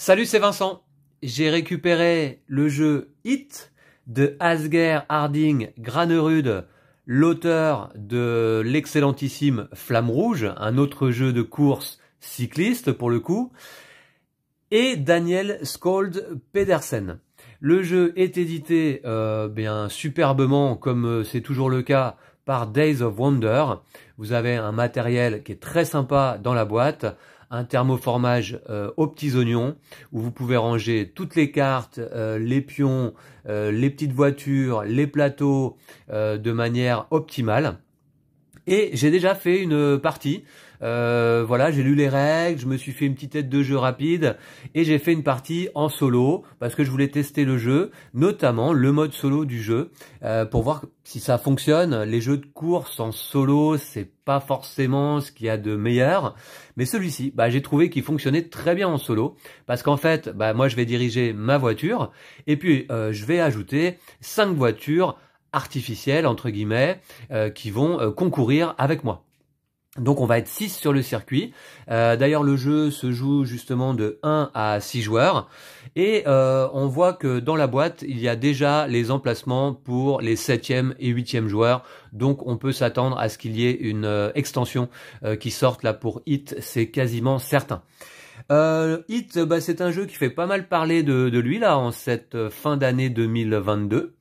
Salut, c'est Vincent. J'ai récupéré le jeu Hit de Asger Harding Granerud, l'auteur de l'excellentissime Flamme Rouge, un autre jeu de course cycliste pour le coup, et Daniel Skjold Pedersen. Le jeu est édité bien superbement, comme c'est toujours le cas, par Days of Wonder. Vous avez un matériel qui est très sympa dans la boîte, un thermoformage aux petits oignons, où vous pouvez ranger toutes les cartes, les pions, les petites voitures, les plateaux de manière optimale. Et j'ai déjà fait une partie. Voilà, j'ai lu les règles, je me suis fait une petite tête de jeu rapide et j'ai fait une partie en solo parce que je voulais tester le jeu, notamment le mode solo du jeu, pour voir si ça fonctionne. Les jeux de course en solo, c'est pas forcément ce qu'il y a de meilleur, mais celui-ci, j'ai trouvé qu'il fonctionnait très bien en solo parce qu'en fait, moi je vais diriger ma voiture et puis je vais ajouter 5 voitures artificielles entre guillemets qui vont concourir avec moi. Donc on va être 6 sur le circuit. D'ailleurs le jeu se joue justement de 1 à 6 joueurs. Et on voit que dans la boîte, il y a déjà les emplacements pour les 7e et 8e joueurs. Donc on peut s'attendre à ce qu'il y ait une extension qui sorte là pour Hit, c'est quasiment certain. Hit, c'est un jeu qui fait pas mal parler de lui là en cette fin d'année 2022.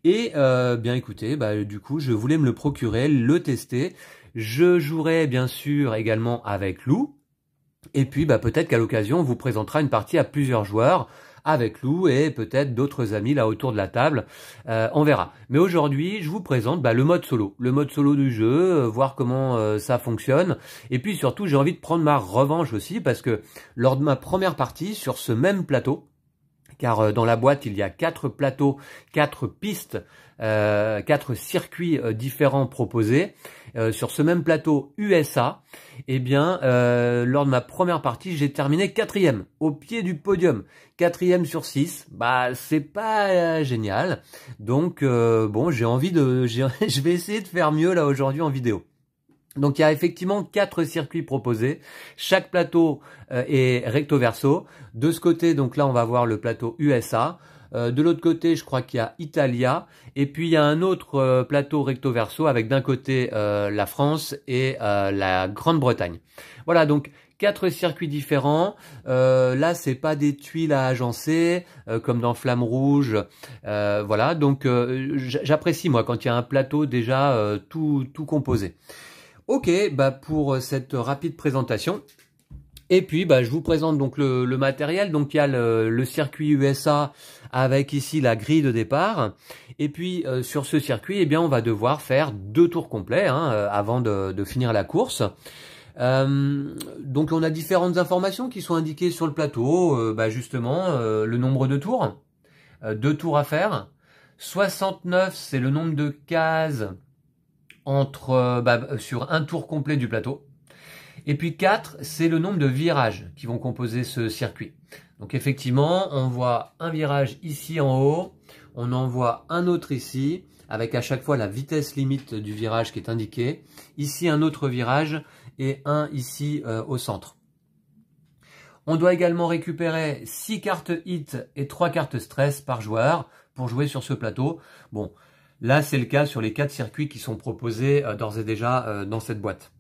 Et bien écoutez, du coup je voulais me le procurer, le tester. Je jouerai bien sûr également avec Lou. Et puis peut-être qu'à l'occasion on vous présentera une partie à plusieurs joueurs avec Lou et peut-être d'autres amis là autour de la table. On verra. Mais aujourd'hui je vous présente le mode solo. Le mode solo du jeu, voir comment ça fonctionne. Et puis surtout j'ai envie de prendre ma revanche aussi parce que lors de ma première partie sur ce même plateau, car dans la boîte il y a 4 plateaux, 4 pistes, 4 circuits différents proposés. Sur ce même plateau USA, lors de ma première partie, j'ai terminé 4e, au pied du podium. 4e sur 6, c'est pas génial. Donc j'ai envie de, je vais essayer de faire mieux là aujourd'hui en vidéo. Donc il y a effectivement 4 circuits proposés, chaque plateau est recto verso. De ce côté, donc là on va voir le plateau USA. De l'autre côté, je crois qu'il y a Italia. Et puis il y a un autre plateau recto verso avec d'un côté la France et la Grande-Bretagne. Voilà, donc 4 circuits différents. Là, c'est pas des tuiles à agencer comme dans Flamme Rouge. Voilà, donc j'apprécie moi quand il y a un plateau déjà tout composé. Ok, pour cette rapide présentation. Et puis je vous présente donc le matériel. Donc il y a le circuit USA avec ici la grille de départ. Et puis sur ce circuit, on va devoir faire 2 tours complets avant de finir la course. Donc on a différentes informations qui sont indiquées sur le plateau. Justement, le nombre de tours. 2 tours à faire. 69, c'est le nombre de cases sur un tour complet du plateau. Et puis 4, c'est le nombre de virages qui vont composer ce circuit. Donc effectivement, on voit un virage ici en haut, on en voit un autre ici, avec à chaque fois la vitesse limite du virage qui est indiquée. Ici un autre virage et un ici au centre. On doit également récupérer 6 cartes hit et 3 cartes stress par joueur pour jouer sur ce plateau. Bon, là c'est le cas sur les 4 circuits qui sont proposés d'ores et déjà dans cette boîte.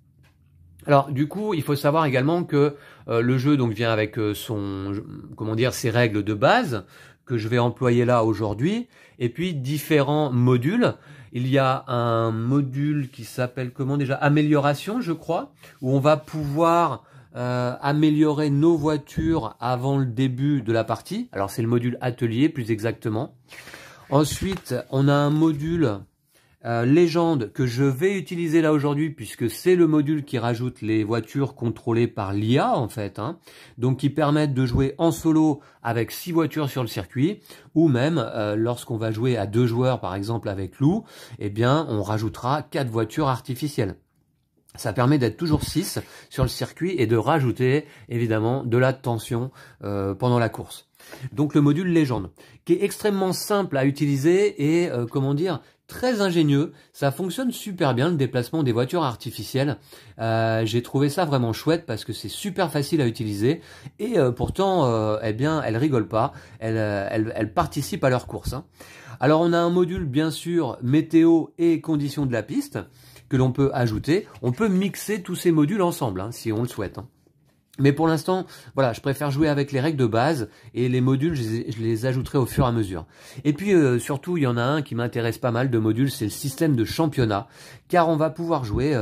Alors du coup, il faut savoir également que le jeu donc vient avec ses règles de base que je vais employer là aujourd'hui, et puis différents modules. Il y a un module qui s'appelle comment déjà? Amélioration, je crois, où on va pouvoir améliorer nos voitures avant le début de la partie. Alors c'est le module atelier plus exactement. Ensuite, on a un module légende que je vais utiliser là aujourd'hui puisque c'est le module qui rajoute les voitures contrôlées par l'IA en fait, donc qui permettent de jouer en solo avec 6 voitures sur le circuit ou même lorsqu'on va jouer à 2 joueurs par exemple avec Lou, on rajoutera 4 voitures artificielles. Ça permet d'être toujours 6 sur le circuit et de rajouter évidemment de la tension pendant la course. Donc le module légende qui est extrêmement simple à utiliser et très ingénieux, ça fonctionne super bien le déplacement des voitures artificielles. J'ai trouvé ça vraiment chouette parce que c'est super facile à utiliser et pourtant, eh bien, elles rigolent pas, elles participent à leur course, hein. Alors on a un module bien sûr météo et conditions de la piste que l'on peut ajouter. On peut mixer tous ces modules ensemble, hein, si on le souhaite, hein. Mais pour l'instant, voilà, je préfère jouer avec les règles de base et les modules, je les ajouterai au fur et à mesure. Et puis surtout, il y en a un qui m'intéresse pas mal de modules, c'est le système de championnat, car on va pouvoir jouer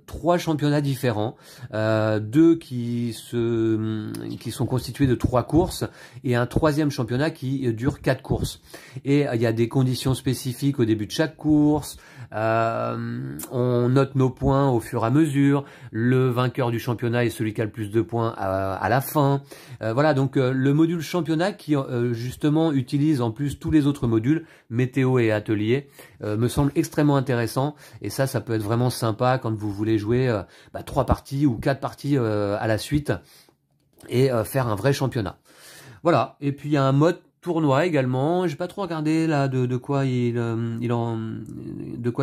3 championnats différents, 2 qui sont constitués de 3 courses et un 3e championnat qui dure 4 courses. Et il y a des conditions spécifiques au début de chaque course. On note nos points au fur et à mesure. Le vainqueur du championnat est celui qui a le plus de points à la fin. Voilà, donc le module championnat qui justement utilise en plus tous les autres modules, météo et atelier, me semble extrêmement intéressant. Et ça peut être vraiment sympa quand vous voulez jouer 3 parties ou 4 parties à la suite et faire un vrai championnat. Voilà, et puis il y a un mode tournoi également. J'ai pas trop regardé là de quoi il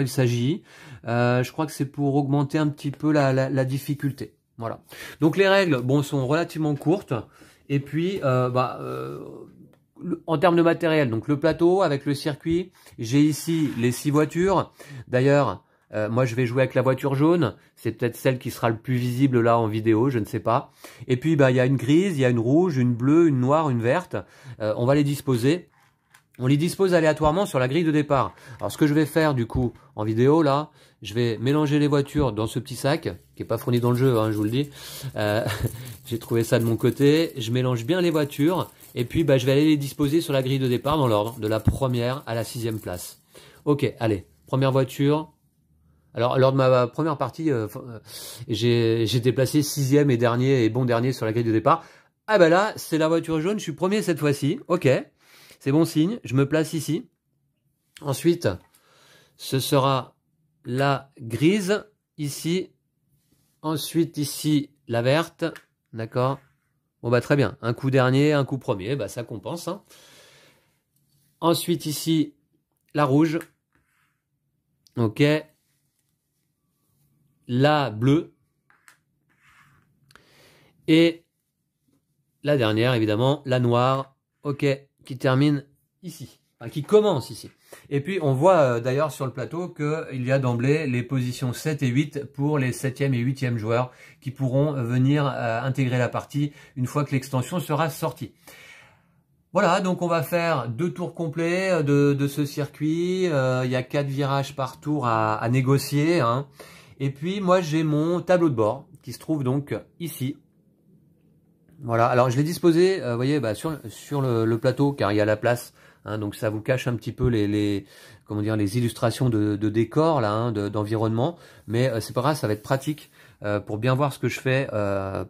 s'agit. Je crois que c'est pour augmenter un petit peu la difficulté. Voilà. Donc les règles, bon, sont relativement courtes. Et puis, en termes de matériel, donc le plateau avec le circuit. J'ai ici les 6 voitures. D'ailleurs, moi je vais jouer avec la voiture jaune. C'est peut-être celle qui sera le plus visible là en vidéo, je ne sais pas. Et puis il y a une grise, il y a une rouge, une bleue, une noire, une verte. On va les disposer. On les dispose aléatoirement sur la grille de départ. Alors ce que je vais faire du coup en vidéo là, je vais mélanger les voitures dans ce petit sac, qui est pas fourni dans le jeu, hein, je vous le dis. J'ai trouvé ça de mon côté. Je mélange bien les voitures et puis je vais aller les disposer sur la grille de départ dans l'ordre, de la première à la 6e place. Ok, allez, première voiture. Alors lors de ma première partie, j'ai déplacé 6e et dernier et bon dernier sur la grille de départ. Ah là, c'est la voiture jaune, je suis premier cette fois-ci. Ok. C'est bon signe, je me place ici. Ensuite, ce sera la grise, ici. Ensuite, ici, la verte. D'accord. Bon, très bien. Un coup dernier, un coup premier, ça compense, hein. Ensuite, ici, la rouge. Ok. La bleue. Et la dernière, évidemment, la noire. Ok. Qui termine ici, enfin, qui commence ici. Et puis on voit d'ailleurs sur le plateau qu'il y a d'emblée les positions 7 et 8 pour les 7e et 8e joueurs qui pourront venir intégrer la partie une fois que l'extension sera sortie. Voilà, donc on va faire 2 tours complets de ce circuit. Il y a 4 virages par tour à négocier, hein. Et puis moi j'ai mon tableau de bord qui se trouve donc ici. Voilà, alors je l'ai disposé, vous voyez, sur le plateau, car il y a la place, hein, donc ça vous cache un petit peu les illustrations de décor là, hein, d'environnement, mais c'est pas grave, ça va être pratique pour bien voir ce que je fais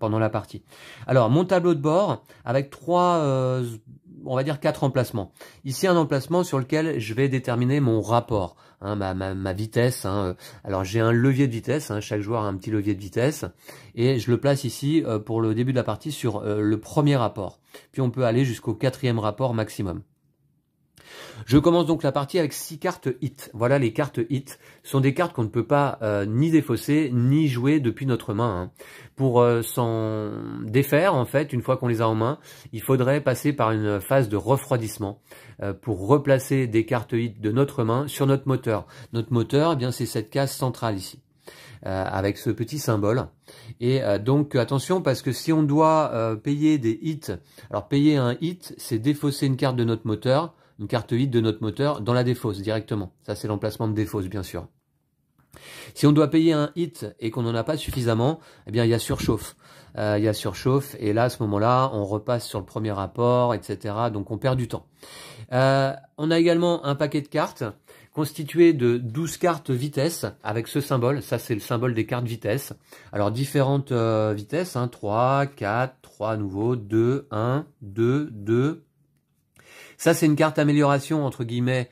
pendant la partie. Alors mon tableau de bord avec 3, on va dire 4 emplacements. Ici un emplacement sur lequel je vais déterminer mon rapport, hein, ma vitesse, hein. Alors j'ai un levier de vitesse, hein, chaque joueur a un petit levier de vitesse, et je le place ici pour le début de la partie sur le premier rapport. Puis on peut aller jusqu'au 4e rapport maximum. Je commence donc la partie avec 6 cartes hit. Voilà, les cartes hit sont des cartes qu'on ne peut pas ni défausser ni jouer depuis notre main, hein. Pour s'en défaire, en fait, une fois qu'on les a en main, il faudrait passer par une phase de refroidissement pour replacer des cartes hit de notre main sur notre moteur. Notre moteur, eh bien, c'est cette case centrale ici, avec ce petit symbole. Et donc attention, parce que si on doit payer des hits, alors payer un hit, c'est défausser une carte de notre moteur, une carte hit de notre moteur dans la défausse directement. Ça, c'est l'emplacement de défausse, bien sûr. Si on doit payer un hit et qu'on n'en a pas suffisamment, eh bien, il y a surchauffe. Il y a surchauffe, et là, à ce moment-là, on repasse sur le premier rapport, etc. Donc, on perd du temps. On a également un paquet de cartes constitué de 12 cartes vitesse avec ce symbole. Ça, c'est le symbole des cartes vitesse. Alors, différentes vitesses, hein, 3, 4, 3 à nouveau, 2, 1, 2, 2. Ça, c'est une carte amélioration, entre guillemets,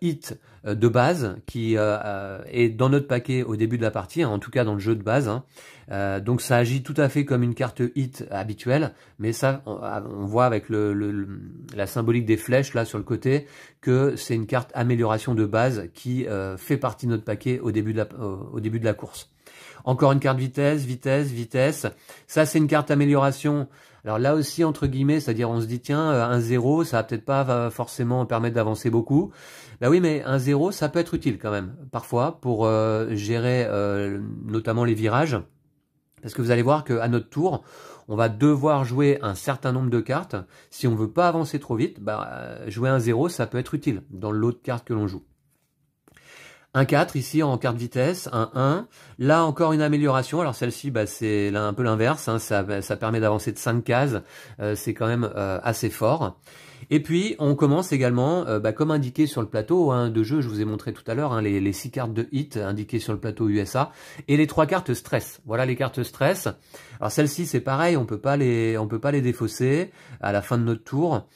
hit de base, qui est dans notre paquet au début de la partie, hein, en tout cas dans le jeu de base. Hein. Donc ça agit tout à fait comme une carte hit habituelle, mais ça, on voit avec la symbolique des flèches là sur le côté, que c'est une carte amélioration de base qui fait partie de notre paquet au début de la course. Encore une carte vitesse, vitesse, vitesse. Ça, c'est une carte amélioration. Alors là aussi, entre guillemets, c'est-à-dire on se dit, tiens, un 0, ça va peut-être pas forcément permettre d'avancer beaucoup. Bah oui, mais un 0, ça peut être utile quand même, parfois, pour gérer notamment les virages. Parce que vous allez voir qu'à notre tour, on va devoir jouer un certain nombre de cartes. Si on veut pas avancer trop vite, bah, jouer un 0, ça peut être utile dans le lot de cartes que l'on joue. Un 4 ici en carte vitesse, un 1. Là encore une amélioration, alors celle-ci bah, c'est un peu l'inverse, hein. Ça permet d'avancer de 5 cases, c'est quand même assez fort. Et puis on commence également, bah, comme indiqué sur le plateau hein, de jeu, je vous ai montré tout à l'heure, hein, les 6 cartes de hit indiquées sur le plateau USA, et les 3 cartes stress. Voilà les cartes stress. Alors celle-ci c'est pareil, on peut pas les défausser à la fin de notre tour.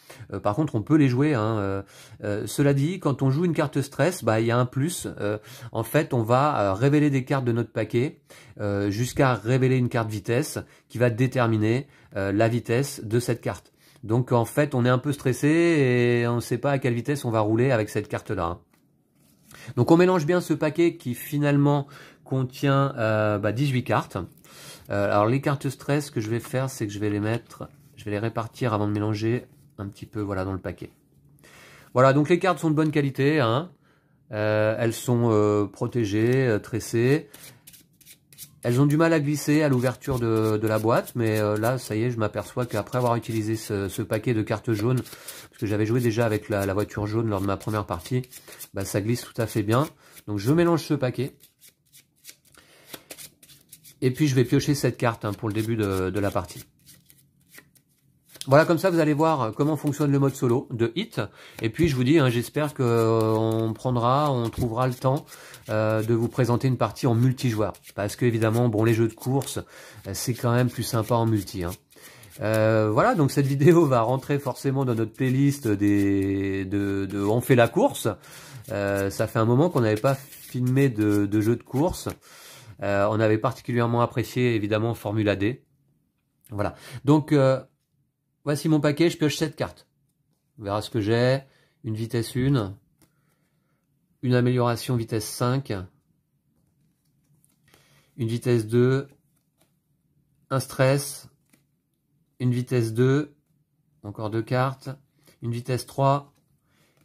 Par contre on peut les jouer. Hein, cela dit, quand on joue une carte stress, bah il y a un plus. En fait, on va révéler des cartes de notre paquet jusqu'à révéler une carte vitesse qui va déterminer la vitesse de cette carte. Donc en fait, on est un peu stressé et on ne sait pas à quelle vitesse on va rouler avec cette carte-là. Donc on mélange bien ce paquet qui finalement contient 18 cartes. Alors les cartes stress, ce que je vais faire, c'est que je vais les répartir avant de mélanger un petit peu voilà, dans le paquet. Voilà, donc les cartes sont de bonne qualité. Hein. Elles sont protégées, tressées. Elles ont du mal à glisser à l'ouverture de la boîte, mais là, ça y est, je m'aperçois qu'après avoir utilisé ce paquet de cartes jaunes, parce que j'avais joué déjà avec la voiture jaune lors de ma première partie, bah, ça glisse tout à fait bien. Donc je mélange ce paquet. Et puis je vais piocher cette carte hein, pour le début de la partie. Voilà, comme ça vous allez voir comment fonctionne le mode solo de hit. Et puis je vous dis, hein, j'espère qu'on trouvera le temps de vous présenter une partie en multijoueur. Parce que évidemment, bon, les jeux de course, c'est quand même plus sympa en multi. Hein. Voilà, donc cette vidéo va rentrer forcément dans notre playlist de On fait la course. Ça fait un moment qu'on n'avait pas filmé de jeux de course. On avait particulièrement apprécié évidemment Formula D. Voilà, donc voici mon paquet, je pioche 7 cartes. On verra ce que j'ai. Une vitesse 1. Une amélioration vitesse 5. Une vitesse 2. Un stress. Une vitesse 2. Encore 2 cartes. Une vitesse 3.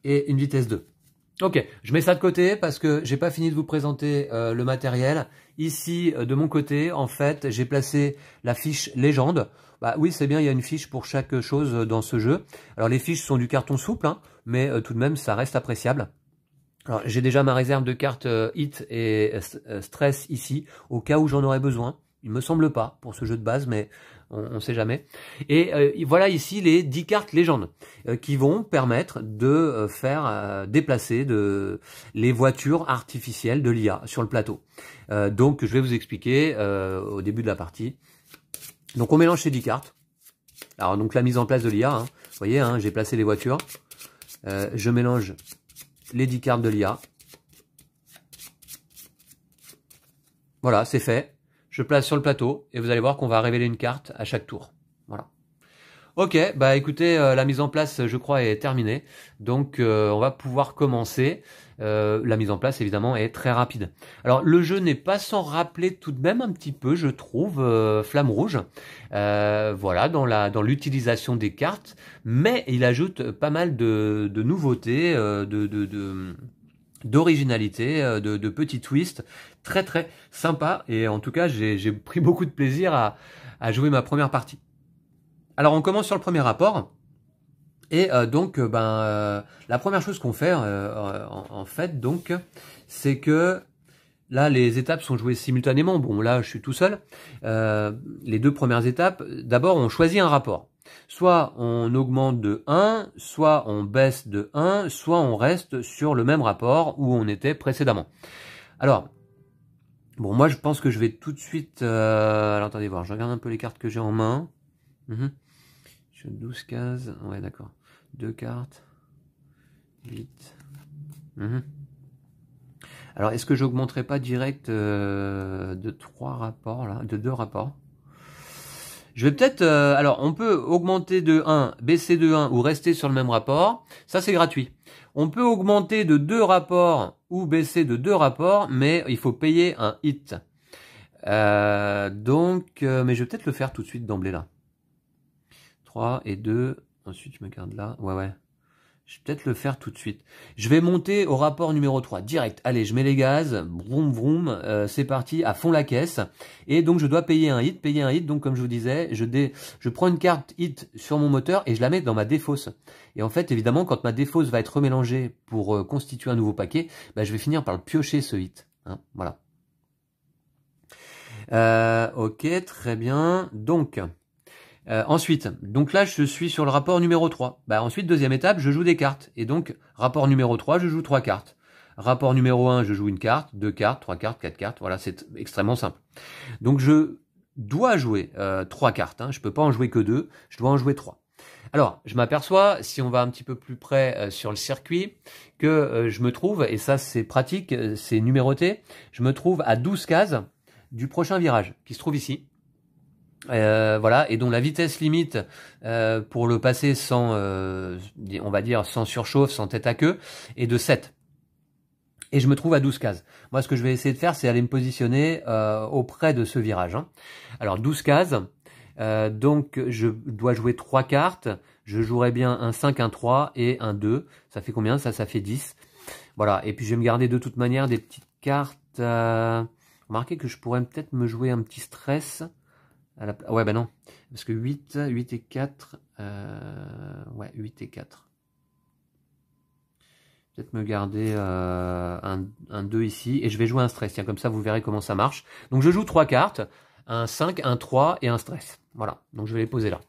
Et une vitesse 2. Ok, je mets ça de côté parce que j'ai pas fini de vous présenter le matériel. Ici, de mon côté, en fait, j'ai placé la fiche légende. Bah oui, c'est bien, il y a une fiche pour chaque chose dans ce jeu. Alors les fiches sont du carton souple, hein, mais tout de même, ça reste appréciable. Alors j'ai déjà ma réserve de cartes hit et stress ici, au cas où j'en aurais besoin. Il me semble pas pour ce jeu de base, mais on sait jamais. Et voilà ici les 10 cartes légendes qui vont permettre de faire déplacer les voitures artificielles de l'IA sur le plateau. Donc je vais vous expliquer au début de la partie. Donc on mélange ces 10 cartes. Alors donc la mise en place de l'IA, hein. Vous voyez, hein, j'ai placé les voitures. Je mélange les 10 cartes de l'IA. Voilà, c'est fait. Je place sur le plateau et vous allez voir qu'on va révéler une carte à chaque tour. Voilà. Ok, bah écoutez, la mise en place, je crois, est terminée. Donc, on va pouvoir commencer. La mise en place, évidemment, est très rapide. Alors, le jeu n'est pas sans rappeler tout de même un petit peu, je trouve, Flamme Rouge. Voilà, dans l'utilisation des cartes. Mais il ajoute pas mal de nouveautés, d'originalité, de petits twists très très sympa. Et en tout cas, j'ai pris beaucoup de plaisir à jouer ma première partie. Alors on commence sur le premier rapport. Et donc la première chose qu'on fait en fait donc c'est que là les étapes sont jouées simultanément. Bon là je suis tout seul. Les deux premières étapes, d'abord on choisit un rapport. Soit on augmente de 1, soit on baisse de 1, soit on reste sur le même rapport où on était précédemment. Alors, bon, moi je pense que je vais tout de suite... alors attendez voir, je regarde un peu les cartes que j'ai en main. Je suis 12 cases, ouais d'accord. 2 cartes. 8. Alors, est-ce que j'augmenterai pas direct de 3 rapports, là, de 2 rapports? Je vais peut-être... alors, on peut augmenter de 1, baisser de 1 ou rester sur le même rapport. Ça, c'est gratuit. On peut augmenter de 2 rapports ou baisser de 2 rapports, mais il faut payer un hit. Mais je vais peut-être le faire tout de suite d'emblée, là. 3 et 2. Ensuite, je me garde là. Ouais. Je vais peut-être le faire tout de suite. Je vais monter au rapport numéro 3, direct. Allez, je mets les gaz, vroom vroom, c'est parti, à fond la caisse. Et donc, je dois payer un hit. Donc, comme je vous disais, je prends une carte hit sur mon moteur et je la mets dans ma défausse. Et en fait, évidemment, quand ma défausse va être remélangée pour constituer un nouveau paquet, je vais finir par le piocher, ce hit. Hein, voilà. Ok, très bien. Donc... ensuite, donc là je suis sur le rapport numéro 3. Ensuite, deuxième étape, je joue des cartes. Et donc, rapport numéro 3, je joue 3 cartes. Rapport numéro 1, je joue une carte, 2 cartes, 3 cartes, 4 cartes. Voilà, c'est extrêmement simple. Donc je dois jouer 3 cartes. Hein. Je peux pas en jouer que 2, je dois en jouer 3. Alors, je m'aperçois, si on va un petit peu plus près sur le circuit, que je me trouve, et ça c'est pratique, c'est numéroté, je me trouve à 12 cases du prochain virage, qui se trouve ici. Voilà, et dont la vitesse limite pour le passer sans, on va dire, sans surchauffe, sans tête à queue, est de 7. Et je me trouve à 12 cases. Moi, ce que je vais essayer de faire, c'est aller me positionner auprès de ce virage. Hein. Alors, 12 cases, donc je dois jouer 3 cartes. Je jouerai bien un 5, un 3 et un 2. Ça fait combien? Ça fait 10. Voilà, et puis je vais me garder de toute manière des petites cartes. Remarquez que je pourrais peut-être me jouer un petit stress. Ouais, non, parce que 8 et 4, ouais, 8 et 4. Peut-être me garder un 2 ici, et je vais jouer un stress, tiens, comme ça vous verrez comment ça marche. Donc je joue 3 cartes, un 5, un 3 et un stress. Voilà, donc je vais les poser là.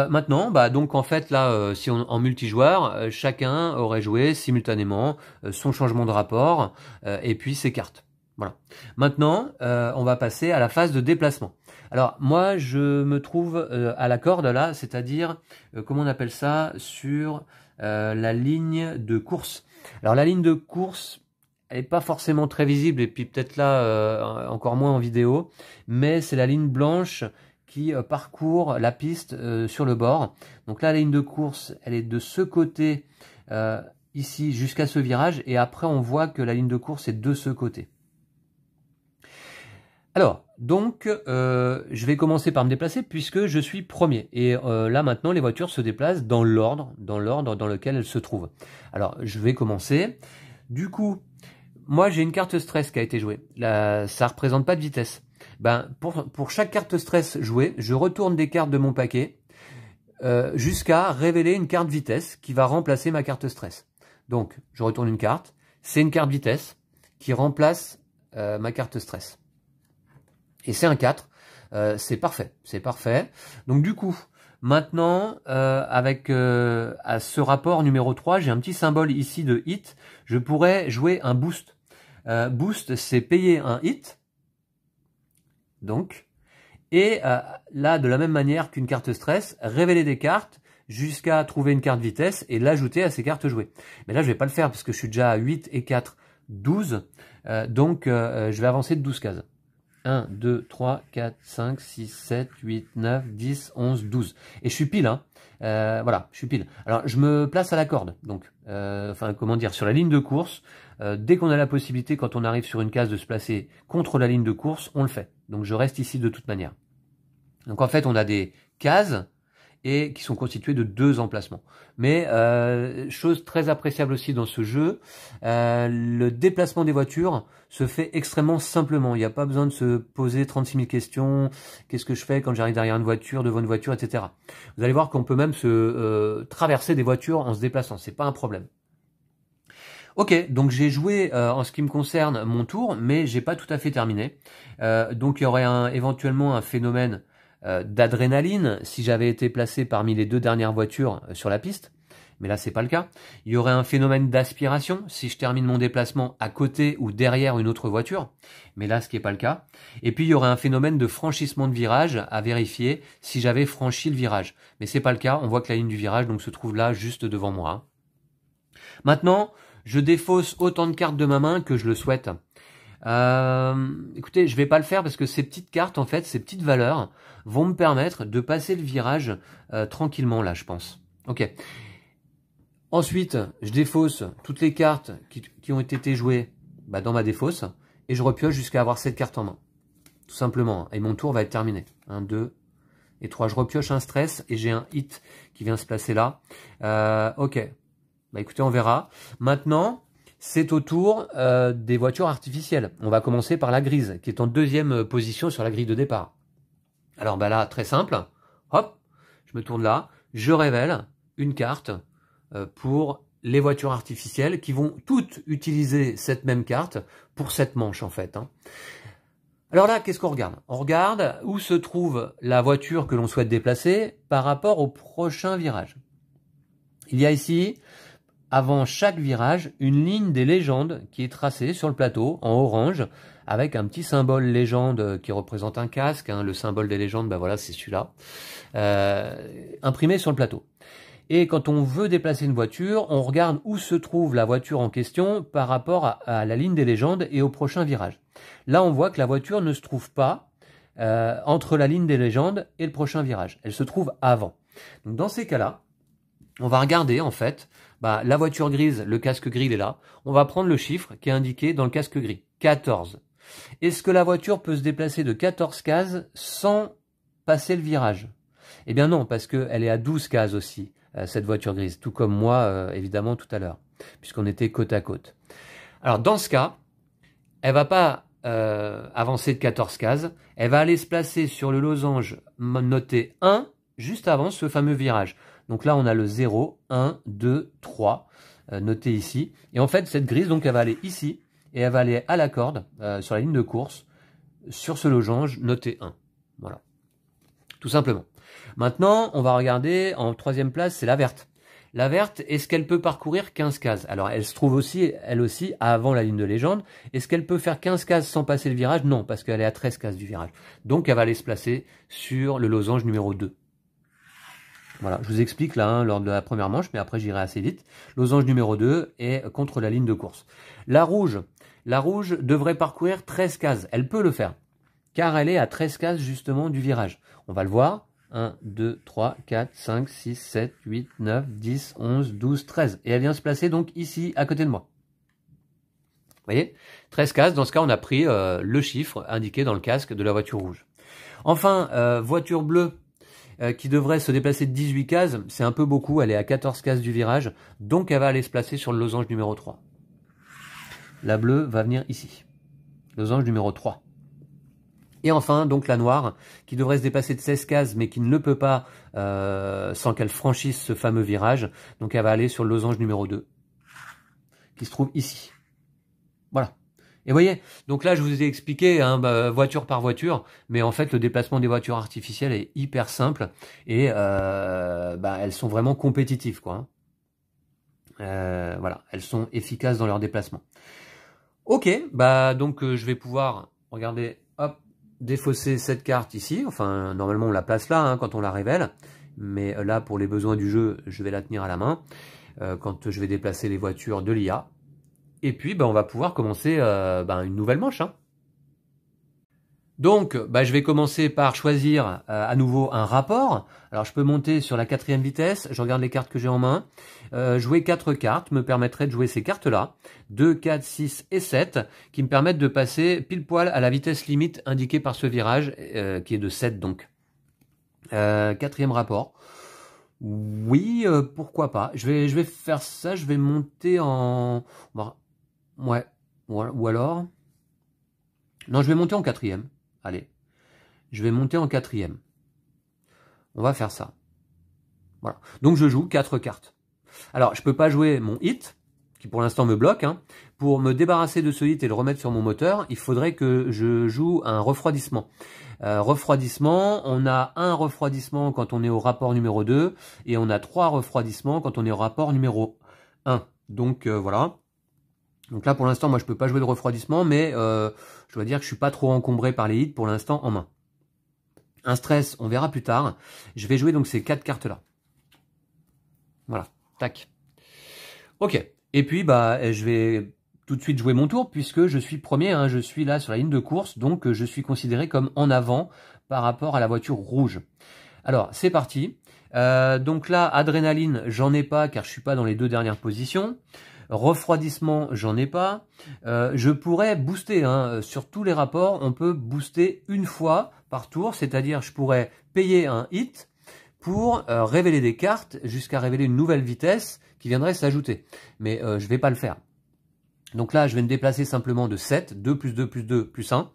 Maintenant, donc en fait là, si en multijoueur, chacun aurait joué simultanément son changement de rapport, et puis ses cartes. Voilà. Maintenant, on va passer à la phase de déplacement. Alors, moi, je me trouve à la corde, là, c'est-à-dire, comment on appelle ça, sur la ligne de course. Alors, la ligne de course, elle n'est pas forcément très visible, et puis peut-être là, encore moins en vidéo, mais c'est la ligne blanche qui parcourt la piste sur le bord. Donc là, la ligne de course, elle est de ce côté, ici, jusqu'à ce virage, et après, on voit que la ligne de course est de ce côté. Alors, donc, je vais commencer par me déplacer puisque je suis premier. Et là, maintenant, les voitures se déplacent dans l'ordre dans lequel elles se trouvent. Alors, je vais commencer. Du coup, moi, j'ai une carte stress qui a été jouée. Là, ça représente pas de vitesse. Pour chaque carte stress jouée, je retourne des cartes de mon paquet jusqu'à révéler une carte vitesse qui va remplacer ma carte stress. Donc, je retourne une carte. C'est une carte vitesse qui remplace ma carte stress. Et c'est un 4, c'est parfait, c'est parfait. Donc du coup, maintenant, avec à ce rapport numéro 3, j'ai un petit symbole ici de hit, je pourrais jouer un boost. Boost, c'est payer un hit, donc, et là, de la même manière qu'une carte stress, révéler des cartes jusqu'à trouver une carte vitesse et l'ajouter à ces cartes jouées. Mais là, je vais pas le faire parce que je suis déjà à 8 et 4, 12, donc je vais avancer de 12 cases. 1, 2, 3, 4, 5, 6, 7, 8, 9, 10, 11, 12. Et je suis pile, hein. Voilà, je suis pile. Alors, je me place à la corde. Donc, comment dire, sur la ligne de course. Dès qu'on a la possibilité, quand on arrive sur une case, de se placer contre la ligne de course, on le fait. Donc, je reste ici de toute manière. Donc, en fait, on a des cases et qui sont constituées de 2 emplacements. Mais chose très appréciable aussi dans ce jeu, le déplacement des voitures se fait extrêmement simplement. Il n'y a pas besoin de se poser 36 000 questions. Qu'est-ce que je fais quand j'arrive derrière une voiture, devant une voiture, etc. Vous allez voir qu'on peut même se traverser des voitures en se déplaçant. C'est pas un problème. Ok, donc j'ai joué en ce qui me concerne mon tour, mais j'ai pas tout à fait terminé. Donc il y aurait éventuellement un phénomène d'adrénaline si j'avais été placé parmi les 2 dernières voitures sur la piste, mais là c'est pas le cas. Il y aurait un phénomène d'aspiration si je termine mon déplacement à côté ou derrière une autre voiture, mais là ce qui est pas le cas. Et puis il y aurait un phénomène de franchissement de virage à vérifier si j'avais franchi le virage, mais c'est pas le cas. On voit que la ligne du virage donc se trouve là juste devant moi. Maintenant, je défausse autant de cartes de ma main que je le souhaite. Écoutez, je vais pas le faire parce que ces petites cartes, en fait, ces petites valeurs vont me permettre de passer le virage tranquillement là, je pense. Ok. Ensuite, je défausse toutes les cartes qui ont été jouées dans ma défausse et je repioche jusqu'à avoir cette carte en main. Tout simplement. Et mon tour va être terminé. 1, 2 et 3. Je repioche un stress et j'ai un hit qui vient se placer là. Ok. Écoutez, on verra. Maintenant, c'est au tour des voitures artificielles. On va commencer par la grise, qui est en deuxième position sur la grille de départ. Alors là, très simple. Hop, je me tourne là. Je révèle une carte pour les voitures artificielles qui vont toutes utiliser cette même carte pour cette manche en fait. Alors là, qu'est-ce qu'on regarde? On regarde où se trouve la voiture que l'on souhaite déplacer par rapport au prochain virage. Il y a ici, avant chaque virage, une ligne des légendes qui est tracée sur le plateau en orange avec un petit symbole légende qui représente un casque. Le symbole des légendes, voilà, c'est celui-là, imprimé sur le plateau. Et quand on veut déplacer une voiture, on regarde où se trouve la voiture en question par rapport à la ligne des légendes et au prochain virage. Là, on voit que la voiture ne se trouve pas entre la ligne des légendes et le prochain virage. Elle se trouve avant. Donc dans ces cas-là, on va regarder en fait la voiture grise, le casque gris il est là. On va prendre le chiffre qui est indiqué dans le casque gris, 14. Est-ce que la voiture peut se déplacer de 14 cases sans passer le virage? Eh bien non, parce qu'elle est à 12 cases aussi, cette voiture grise, tout comme moi évidemment tout à l'heure, puisqu'on était côte à côte. Alors dans ce cas, elle va pas avancer de 14 cases, elle va aller se placer sur le losange noté 1 juste avant ce fameux virage. Donc là, on a le 0, 1, 2, 3 noté ici. Et en fait, cette grise, donc, elle va aller ici et elle va aller à la corde sur la ligne de course sur ce losange noté 1. Voilà. Tout simplement. Maintenant, on va regarder en troisième place, c'est la verte. La verte, est-ce qu'elle peut parcourir 15 cases? Alors, elle se trouve aussi, elle aussi, avant la ligne de légende. Est-ce qu'elle peut faire 15 cases sans passer le virage? Non, parce qu'elle est à 13 cases du virage. Donc, elle va aller se placer sur le losange numéro 2. Voilà, je vous explique là lors de la première manche, mais après j'irai assez vite. Losange numéro 2 est contre la ligne de course. La rouge devrait parcourir 13 cases. Elle peut le faire, car elle est à 13 cases justement du virage. On va le voir. 1, 2, 3, 4, 5, 6, 7, 8, 9, 10, 11, 12, 13. Et elle vient se placer donc ici, à côté de moi. Vous voyez, 13 cases. Dans ce cas, on a pris le chiffre indiqué dans le casque de la voiture rouge. Enfin, voiture bleue, qui devrait se déplacer de 18 cases, c'est un peu beaucoup, elle est à 14 cases du virage, donc elle va aller se placer sur le losange numéro 3. La bleue va venir ici, losange numéro 3. Et enfin, donc la noire, qui devrait se déplacer de 16 cases, mais qui ne le peut pas sans qu'elle franchisse ce fameux virage, donc elle va aller sur le losange numéro 2, qui se trouve ici. Voilà. Et vous voyez, donc là je vous ai expliqué voiture par voiture, mais en fait le déplacement des voitures artificielles est hyper simple et elles sont vraiment compétitives quoi. Voilà, elles sont efficaces dans leur déplacement. Ok, donc je vais pouvoir, regardez, hop, défausser cette carte ici. Enfin normalement on la place là quand on la révèle, mais là pour les besoins du jeu je vais la tenir à la main quand je vais déplacer les voitures de l'IA. Et puis, on va pouvoir commencer une nouvelle manche. Donc, je vais commencer par choisir à nouveau un rapport. Alors, je peux monter sur la 4e vitesse. Je regarde les cartes que j'ai en main. Jouer 4 cartes me permettrait de jouer ces cartes-là. 2, 4, 6 et 7, qui me permettent de passer pile poil à la vitesse limite indiquée par ce virage, qui est de 7 donc. 4e rapport. Oui, pourquoi pas. Je vais faire ça. Je vais monter en... Ouais, ou alors... Non, je vais monter en 4e. Allez, je vais monter en 4e. On va faire ça. Voilà. Donc je joue 4 cartes. Alors, je peux pas jouer mon hit, qui pour l'instant me bloque. Pour me débarrasser de ce hit et le remettre sur mon moteur, il faudrait que je joue un refroidissement. Refroidissement, on a un refroidissement quand on est au rapport numéro 2, et on a 3 refroidissements quand on est au rapport numéro 1. Donc voilà. Donc là, pour l'instant, moi, je peux pas jouer de refroidissement, mais je dois dire que je suis pas trop encombré par les hits pour l'instant en main. Un stress, on verra plus tard. Je vais jouer donc ces 4 cartes-là. Voilà, tac. Ok. Et puis, bah, je vais tout de suite jouer mon tour puisque je suis premier, hein, je suis là sur la ligne de course, donc je suis considéré comme en avant par rapport à la voiture rouge. Alors, c'est parti. Donc là, adrénaline, j'en ai pas car je suis pas dans les 2 dernières positions. Refroidissement, j'en ai pas. Je pourrais booster, hein. Sur tous les rapports, on peut booster une fois par tour, c'est-à-dire je pourrais payer un hit pour révéler des cartes jusqu'à révéler une nouvelle vitesse qui viendrait s'ajouter. Mais je vais pas le faire. Donc là, je vais me déplacer simplement de 7, 2 plus 2 plus 2 plus 1,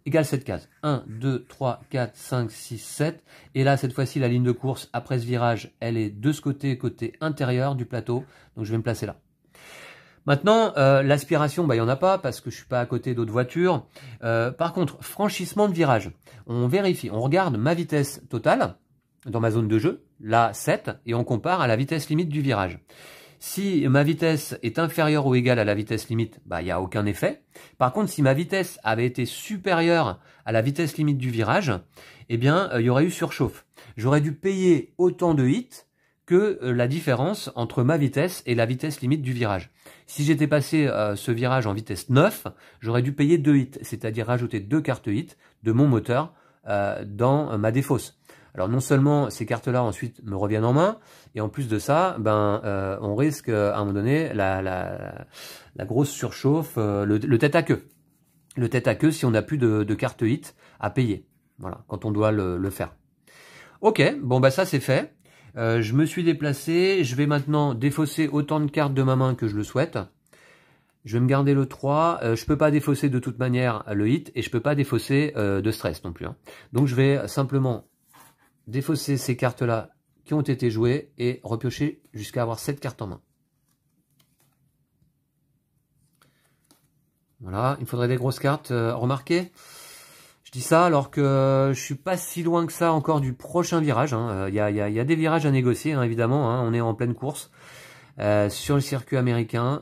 égale 7 cases. 1, 2, 3, 4, 5, 6, 7. Et là, cette fois-ci, la ligne de course, après ce virage, elle est de ce côté, côté intérieur du plateau. Donc je vais me placer là. Maintenant, l'aspiration, bah, il n'y en a pas parce que je suis pas à côté d'autres voitures. Par contre, franchissement de virage. On vérifie, on regarde ma vitesse totale dans ma zone de jeu, là 7, et on compare à la vitesse limite du virage. Si ma vitesse est inférieure ou égale à la vitesse limite, bah, il n'y a aucun effet. Par contre, si ma vitesse avait été supérieure à la vitesse limite du virage, eh bien, il y aurait eu surchauffe. J'aurais dû payer autant de hits que la différence entre ma vitesse et la vitesse limite du virage. Si j'étais passé ce virage en vitesse 9, j'aurais dû payer 2 hits, c'est-à-dire rajouter 2 cartes hits de mon moteur dans ma défausse. Alors non seulement ces cartes-là ensuite me reviennent en main, et en plus de ça, on risque à un moment donné la grosse surchauffe, le tête à queue. Le tête à queue si on n'a plus de carte hit à payer. Voilà, quand on doit le faire. Ok, bon bah ça c'est fait. Je me suis déplacé, je vais maintenant défausser autant de cartes de ma main que je le souhaite. Je vais me garder le 3, je peux pas défausser de toute manière le hit, et je peux pas défausser de stress non plus. Hein. Donc je vais simplement défausser ces cartes-là qui ont été jouées et repiocher jusqu'à avoir 7 cartes en main. Voilà, il me faudrait des grosses cartes, remarquez. Je dis ça alors que je suis pas si loin que ça encore du prochain virage. Il y a des virages à négocier, hein, évidemment, hein, on est en pleine course. Sur le circuit américain,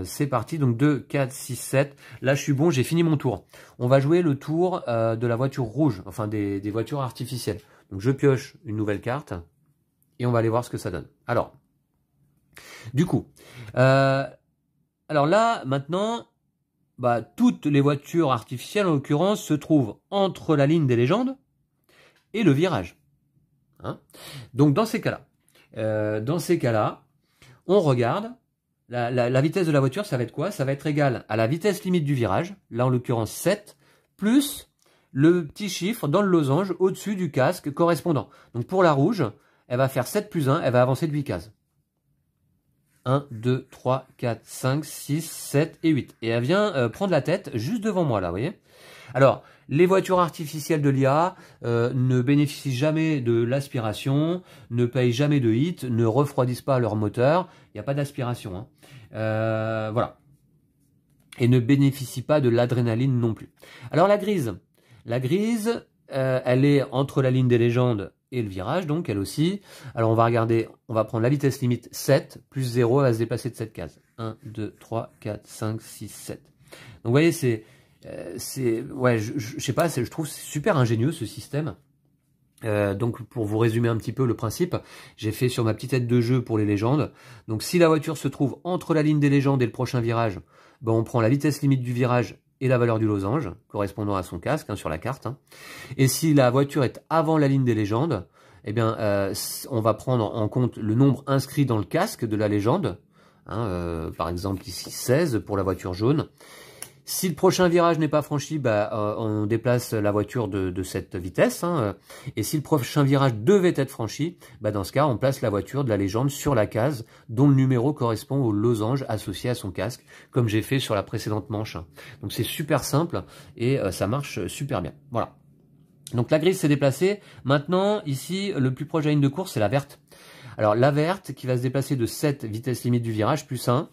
c'est parti, donc 2, 4, 6, 7. Là, je suis bon, j'ai fini mon tour. On va jouer le tour de la voiture rouge, enfin des voitures artificielles. Donc je pioche une nouvelle carte et on va aller voir ce que ça donne. Alors, du coup, alors là, maintenant, bah, toutes les voitures artificielles, en l'occurrence, se trouvent entre la ligne des légendes et le virage. Hein, donc dans ces cas-là, on regarde, la vitesse de la voiture, ça va être quoi? Ça va être égal à la vitesse limite du virage, là en l'occurrence 7, plus le petit chiffre dans le losange au-dessus du casque correspondant. Donc pour la rouge, elle va faire 7 plus 1, elle va avancer de 8 cases. 1, 2, 3, 4, 5, 6, 7 et 8. Et elle vient prendre la tête juste devant moi là, vous voyez? Alors, les voitures artificielles de l'IA ne bénéficient jamais de l'aspiration, ne payent jamais de hit, ne refroidissent pas leur moteur, il n'y a pas d'aspiration. Hein. Voilà. Et ne bénéficient pas de l'adrénaline non plus. Alors la grise, elle est entre la ligne des légendes et le virage, donc elle aussi. Alors on va regarder, on va prendre la vitesse limite 7, plus 0, elle va se déplacer de 7 cases. 1, 2, 3, 4, 5, 6, 7. Donc vous voyez, ouais, je sais pas, je trouve super ingénieux ce système. Donc pour vous résumer un petit peu le principe, j'ai fait sur ma petite aide de jeu pour les légendes. Donc si la voiture se trouve entre la ligne des légendes et le prochain virage, ben, on prend la vitesse limite du virage et la valeur du losange, correspondant à son casque, hein, sur la carte. Hein. Et si la voiture est avant la ligne des légendes, eh bien, on va prendre en compte le nombre inscrit dans le casque de la légende. Hein, par exemple ici 16 pour la voiture jaune. Si le prochain virage n'est pas franchi, bah, on déplace la voiture de cette vitesse. Hein, et si le prochain virage devait être franchi, bah, dans ce cas, on place la voiture de la légende sur la case dont le numéro correspond au losange associé à son casque, comme j'ai fait sur la précédente manche. Donc c'est super simple et ça marche super bien. Voilà. Donc la grise s'est déplacée. Maintenant, ici, le plus proche de la ligne de course, c'est la verte. Alors la verte qui va se déplacer de 7 vitesse limite du virage plus 1,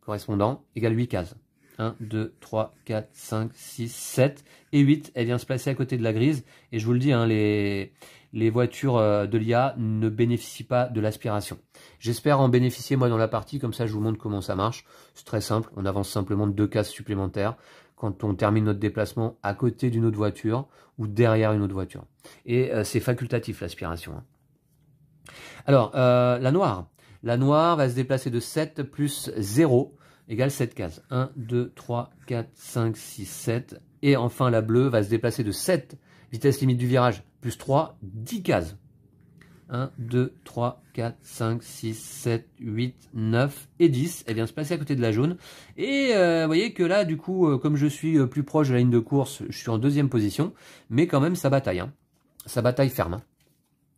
correspondant, égale 8 cases. 1, 2, 3, 4, 5, 6, 7 et 8. Elle vient se placer à côté de la grise. Et je vous le dis, hein, les voitures de l'IA ne bénéficient pas de l'aspiration. J'espère en bénéficier moi dans la partie, comme ça je vous montre comment ça marche. C'est très simple, on avance simplement de 2 cases supplémentaires quand on termine notre déplacement à côté d'une autre voiture ou derrière une autre voiture. Et c'est facultatif l'aspiration. Hein. Alors, la noire. La noire va se déplacer de 7 plus 0 égale 7 cases. 1, 2, 3, 4, 5, 6, 7. Et enfin, la bleue va se déplacer de 7, vitesse limite du virage, plus 3, 10 cases. 1, 2, 3, 4, 5, 6, 7, 8, 9 et 10. Elle vient se placer à côté de la jaune. Et vous voyez que là, du coup, comme je suis plus proche de la ligne de course, je suis en deuxième position. Mais quand même, ça bataille. Hein. Ça bataille ferme. Hein.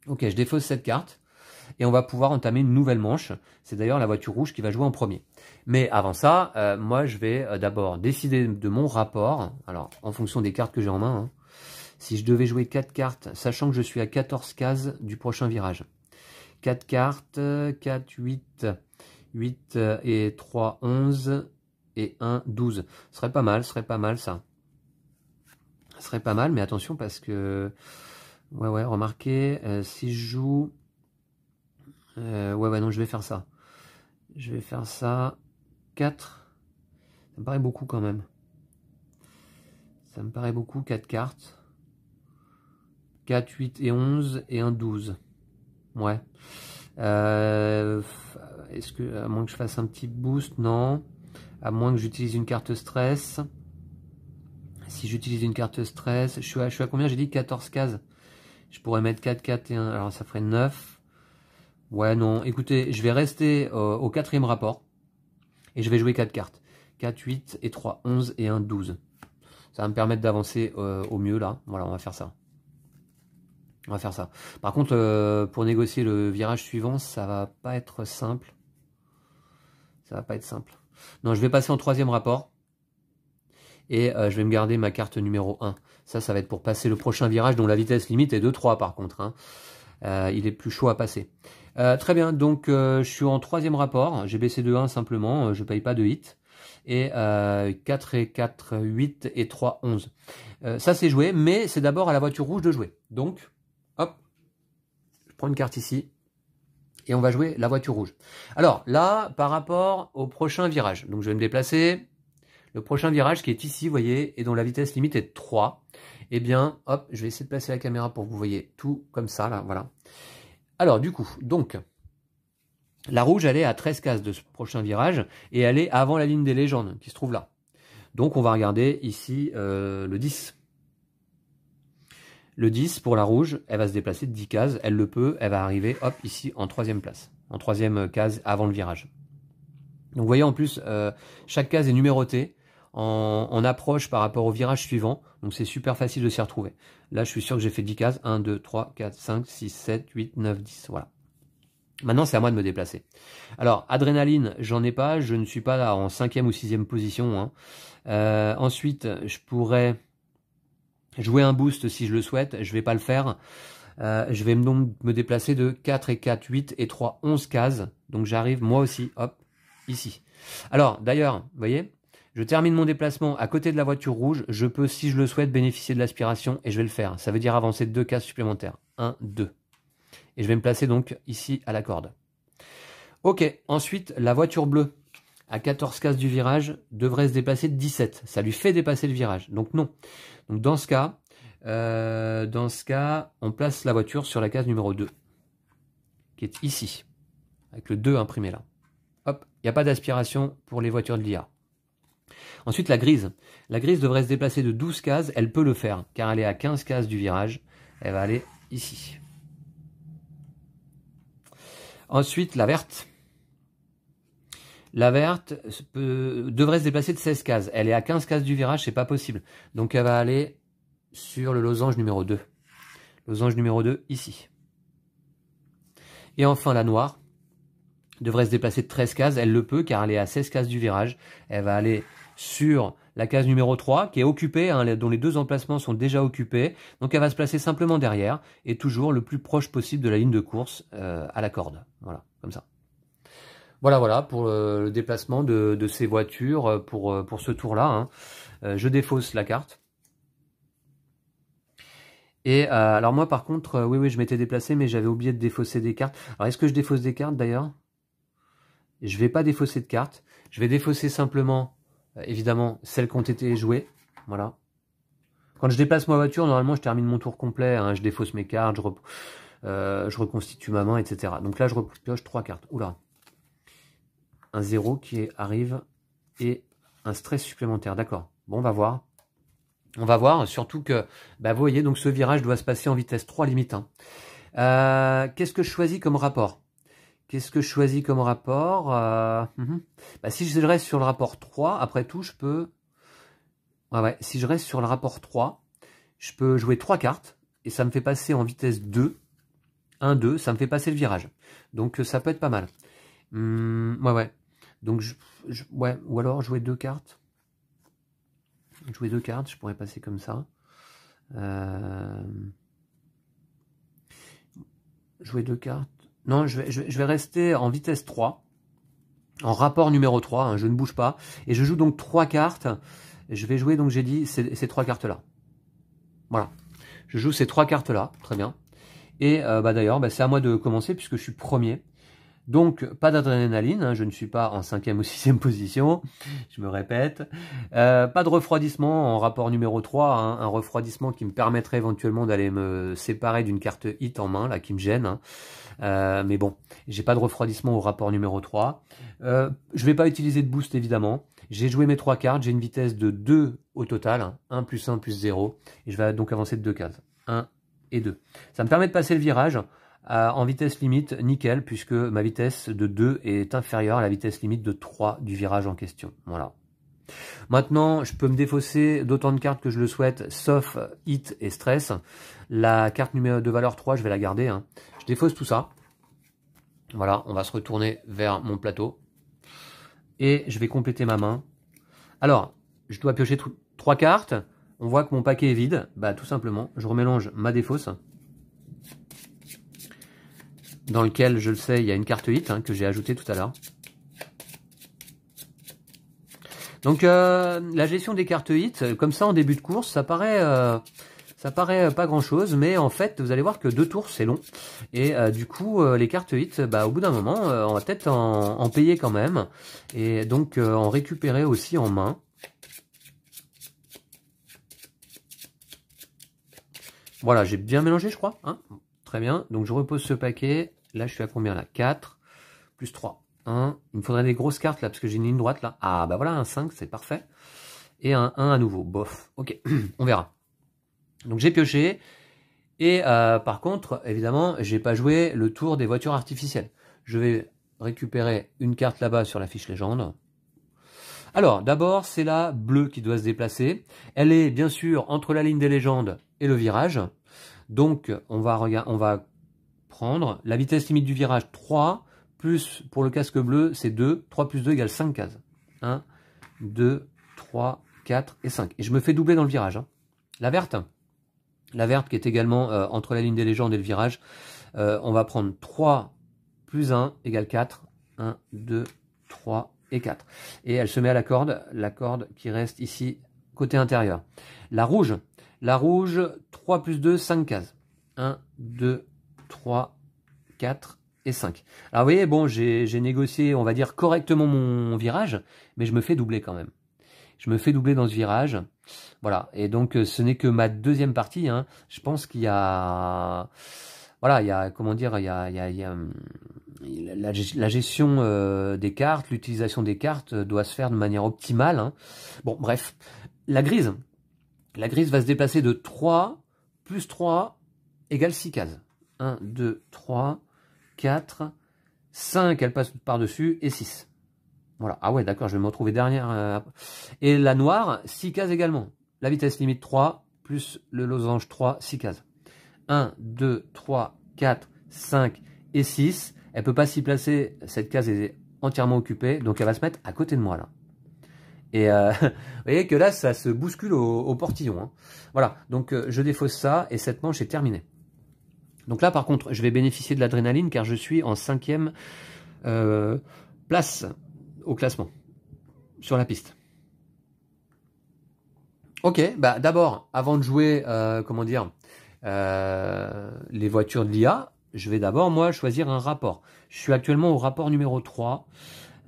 Ok, je défausse cette carte. Et on va pouvoir entamer une nouvelle manche. C'est d'ailleurs la voiture rouge qui va jouer en premier. Mais avant ça, moi, je vais d'abord décider de mon rapport. Alors, en fonction des cartes que j'ai en main. Hein. Si je devais jouer 4 cartes, sachant que je suis à 14 cases du prochain virage. 4 cartes, 4, 8, 8 et 3, 11 et 1, 12. Ce serait pas mal ça. Ce serait pas mal, mais attention parce que... Ouais, remarquez, si je joue... ouais, non, je vais faire ça. Je vais faire ça. 4. Ça me paraît beaucoup quand même. Ça me paraît beaucoup, 4 cartes. 4, 8 et 11 et un 12. Ouais. Est-ce que, à moins que je fasse un petit boost, non. À moins que j'utilise une carte stress. Si j'utilise une carte stress, je suis à combien? J'ai dit 14 cases. Je pourrais mettre 4, 4 et 1. Alors ça ferait 9. Ouais, non. Écoutez, je vais rester au quatrième rapport. Et je vais jouer 4 cartes. 4, 8 et 3, 11 et 1, 12. Ça va me permettre d'avancer au mieux là. Voilà, on va faire ça. On va faire ça. Par contre, pour négocier le virage suivant, ça va pas être simple. Ça va pas être simple. Non, je vais passer en troisième rapport. Et je vais me garder ma carte numéro 1. Ça va être pour passer le prochain virage dont la vitesse limite est de 3 par contre. Hein. Il est plus chaud à passer. Très bien, donc je suis en troisième rapport. J'ai baissé de 1 simplement, je paye pas de hit. Et 4 et 4, 8 et 3, 11. Ça c'est joué, mais c'est d'abord à la voiture rouge de jouer. Donc... Hop, je prends une carte ici et on va jouer la voiture rouge. Alors là, par rapport au prochain virage, donc je vais me déplacer. Le prochain virage qui est ici, vous voyez, et dont la vitesse limite est de 3. Eh bien, hop, je vais essayer de placer la caméra pour que vous voyez tout comme ça, là, voilà. Alors du coup, donc, la rouge, elle est à 13 cases de ce prochain virage et elle est avant la ligne des légendes qui se trouve là. Donc on va regarder ici le 10. Le 10 pour la rouge, elle va se déplacer de 10 cases, elle le peut, elle va arriver hop ici en troisième place, en troisième case avant le virage. Donc vous voyez en plus, chaque case est numérotée en approche par rapport au virage suivant, donc c'est super facile de s'y retrouver. Là je suis sûr que j'ai fait 10 cases, 1, 2, 3, 4, 5, 6, 7, 8, 9, 10, voilà. Maintenant c'est à moi de me déplacer. Alors adrénaline, j'en ai pas, je ne suis pas là en 5e ou 6e position. Hein. Ensuite je pourrais... jouer un boost si je le souhaite, je vais pas le faire. Je vais donc me déplacer de 4 et 4, 8 et 3, 11 cases. Donc j'arrive moi aussi, hop, ici. Alors d'ailleurs, vous voyez, je termine mon déplacement à côté de la voiture rouge. Je peux, si je le souhaite, bénéficier de l'aspiration et je vais le faire. Ça veut dire avancer de 2 cases supplémentaires. 1, 2. Et je vais me placer donc ici à la corde. Ok, ensuite la voiture bleue à 14 cases du virage devrait se déplacer de 17. Ça lui fait dépasser le virage. Donc non. Donc dans ce cas, on place la voiture sur la case numéro 2, qui est ici, avec le 2 imprimé là. Hop, il n'y a pas d'aspiration pour les voitures de l'IA. Ensuite, la grise. La grise devrait se déplacer de 12 cases, elle peut le faire, car elle est à 15 cases du virage. Elle va aller ici. Ensuite, la verte. La verte devrait se déplacer de 16 cases. Elle est à 15 cases du virage, c'est pas possible. Donc elle va aller sur le losange numéro 2. Losange numéro 2, ici. Et enfin la noire devrait se déplacer de 13 cases. Elle le peut car elle est à 16 cases du virage. Elle va aller sur la case numéro 3 qui est occupée, hein, dont les deux emplacements sont déjà occupés. Donc elle va se placer simplement derrière et toujours le plus proche possible de la ligne de course à la corde. Voilà, comme ça. Voilà pour le déplacement de ces voitures pour ce tour-là. Hein. Je défausse la carte. Et alors moi par contre, oui, je m'étais déplacé, mais j'avais oublié de défausser des cartes. Alors est-ce que je défausse des cartes d'ailleurs? Je ne vais pas défausser de cartes. Je vais défausser simplement, évidemment, celles qui ont été jouées. Voilà. Quand je déplace ma voiture, normalement je termine mon tour complet. Hein. Je défausse mes cartes, je reconstitue ma main, etc. Donc là je repioche 3 cartes. Oula. un 0 qui arrive et un stress supplémentaire. D'accord. Bon, on va voir. On va voir, surtout que, bah, vous voyez, donc ce virage doit se passer en vitesse 3 limite. Hein. Qu'est-ce que je choisis comme rapport? Qu'est-ce que je choisis comme rapport? Bah, si je reste sur le rapport 3, après tout, je peux... Ouais, si je reste sur le rapport 3, je peux jouer 3 cartes, et ça me fait passer en vitesse 2, 1, 2, ça me fait passer le virage. Donc ça peut être pas mal. Ouais. Donc, ouais, ou alors jouer 2 cartes. Jouer 2 cartes, je pourrais passer comme ça. Jouer 2 cartes. Non, je vais rester en vitesse 3, en rapport numéro 3, hein, je ne bouge pas. Et je joue donc 3 cartes. Je vais jouer, donc j'ai dit, ces 3 cartes-là. Voilà. Je joue ces 3 cartes-là, très bien. Et bah, d'ailleurs, bah, c'est à moi de commencer puisque je suis premier. Donc, pas d'adrénaline, hein, je ne suis pas en 5e ou 6e position, je me répète. Pas de refroidissement en rapport numéro 3, hein, un refroidissement qui me permettrait éventuellement d'aller me séparer d'une carte hit en main, là, qui me gêne. Hein. Mais bon, j'ai pas de refroidissement au rapport numéro 3. Je vais pas utiliser de boost, évidemment. J'ai joué mes 3 cartes, j'ai une vitesse de 2 au total, hein, 1 plus 1 plus 0, et je vais donc avancer de 2 cases, 1 et 2. Ça me permet de passer le virage en vitesse limite, nickel, puisque ma vitesse de 2 est inférieure à la vitesse limite de 3 du virage en question. Voilà. Maintenant, je peux me défausser d'autant de cartes que je le souhaite, sauf hit et stress. La carte numéro de valeur 3, je vais la garder. Hein. Je défausse tout ça. Voilà, on va se retourner vers mon plateau. Et je vais compléter ma main. Alors, je dois piocher 3 cartes. On voit que mon paquet est vide. Bah, tout simplement, je remélange ma défausse, dans lequel, je le sais, il y a une carte hit que j'ai ajoutée tout à l'heure. Donc, la gestion des cartes hit, comme ça, en début de course, ça paraît pas grand-chose, mais en fait, vous allez voir que 2 tours, c'est long. Et du coup, les cartes hit, bah, au bout d'un moment, on va peut-être en payer quand même. Et donc, en récupérer aussi en main. Voilà, j'ai bien mélangé, je crois. Hein, très bien. Donc, je repose ce paquet. Là, je suis à combien là? 4 plus 3. 1. Il me faudrait des grosses cartes là, parce que j'ai une ligne droite là. Ah, bah voilà, un 5, c'est parfait. Et un 1 à nouveau. Bof. Ok, on verra. Donc, j'ai pioché. Et par contre, évidemment, j'ai pas joué le tour des voitures artificielles. Je vais récupérer une carte là-bas sur la fiche légende. Alors, d'abord, c'est la bleue qui doit se déplacer. Elle est bien sûr entre la ligne des légendes et le virage. Donc, on va prendre la vitesse limite du virage 3, plus pour le casque bleu, c'est 2. 3 plus 2 égale 5 cases. 1, 2, 3, 4 et 5. Et je me fais doubler dans le virage. Hein. La verte qui est également entre la ligne des légendes et le virage, on va prendre 3 plus 1 égale 4. 1, 2, 3 et 4. Et elle se met à la corde qui reste ici, côté intérieur. La rouge, 3 plus 2, 5 cases. 1, 2, 3, 4 et 5. Alors vous voyez, bon, j'ai négocié, on va dire, correctement mon virage, mais je me fais doubler quand même. Je me fais doubler dans ce virage. Voilà, et donc ce n'est que ma deuxième partie. Hein. Je pense qu'il y a... Voilà, il y a, comment dire, il y a la gestion des cartes, l'utilisation des cartes doit se faire de manière optimale. Hein. Bon, bref. La grise va se déplacer de 3 plus 3 égale 6 cases. 1, 2, 3, 4, 5, elle passe par-dessus, et 6. Voilà. Ah ouais, d'accord, je vais me retrouver dernière. Et la noire, 6 cases également. La vitesse limite 3, plus le losange 3, 6 cases. 1, 2, 3, 4, 5 et 6. Elle ne peut pas s'y placer, cette case est entièrement occupée, donc elle va se mettre à côté de moi là. Et vous voyez que là, ça se bouscule au portillon. Hein. Voilà, donc je défausse ça, et cette manche est terminée. Donc là, par contre, je vais bénéficier de l'adrénaline, car je suis en 5e place au classement, sur la piste. Ok, bah d'abord, avant de jouer, comment dire, les voitures de l'IA, je vais d'abord, moi, choisir un rapport. Je suis actuellement au rapport numéro 3,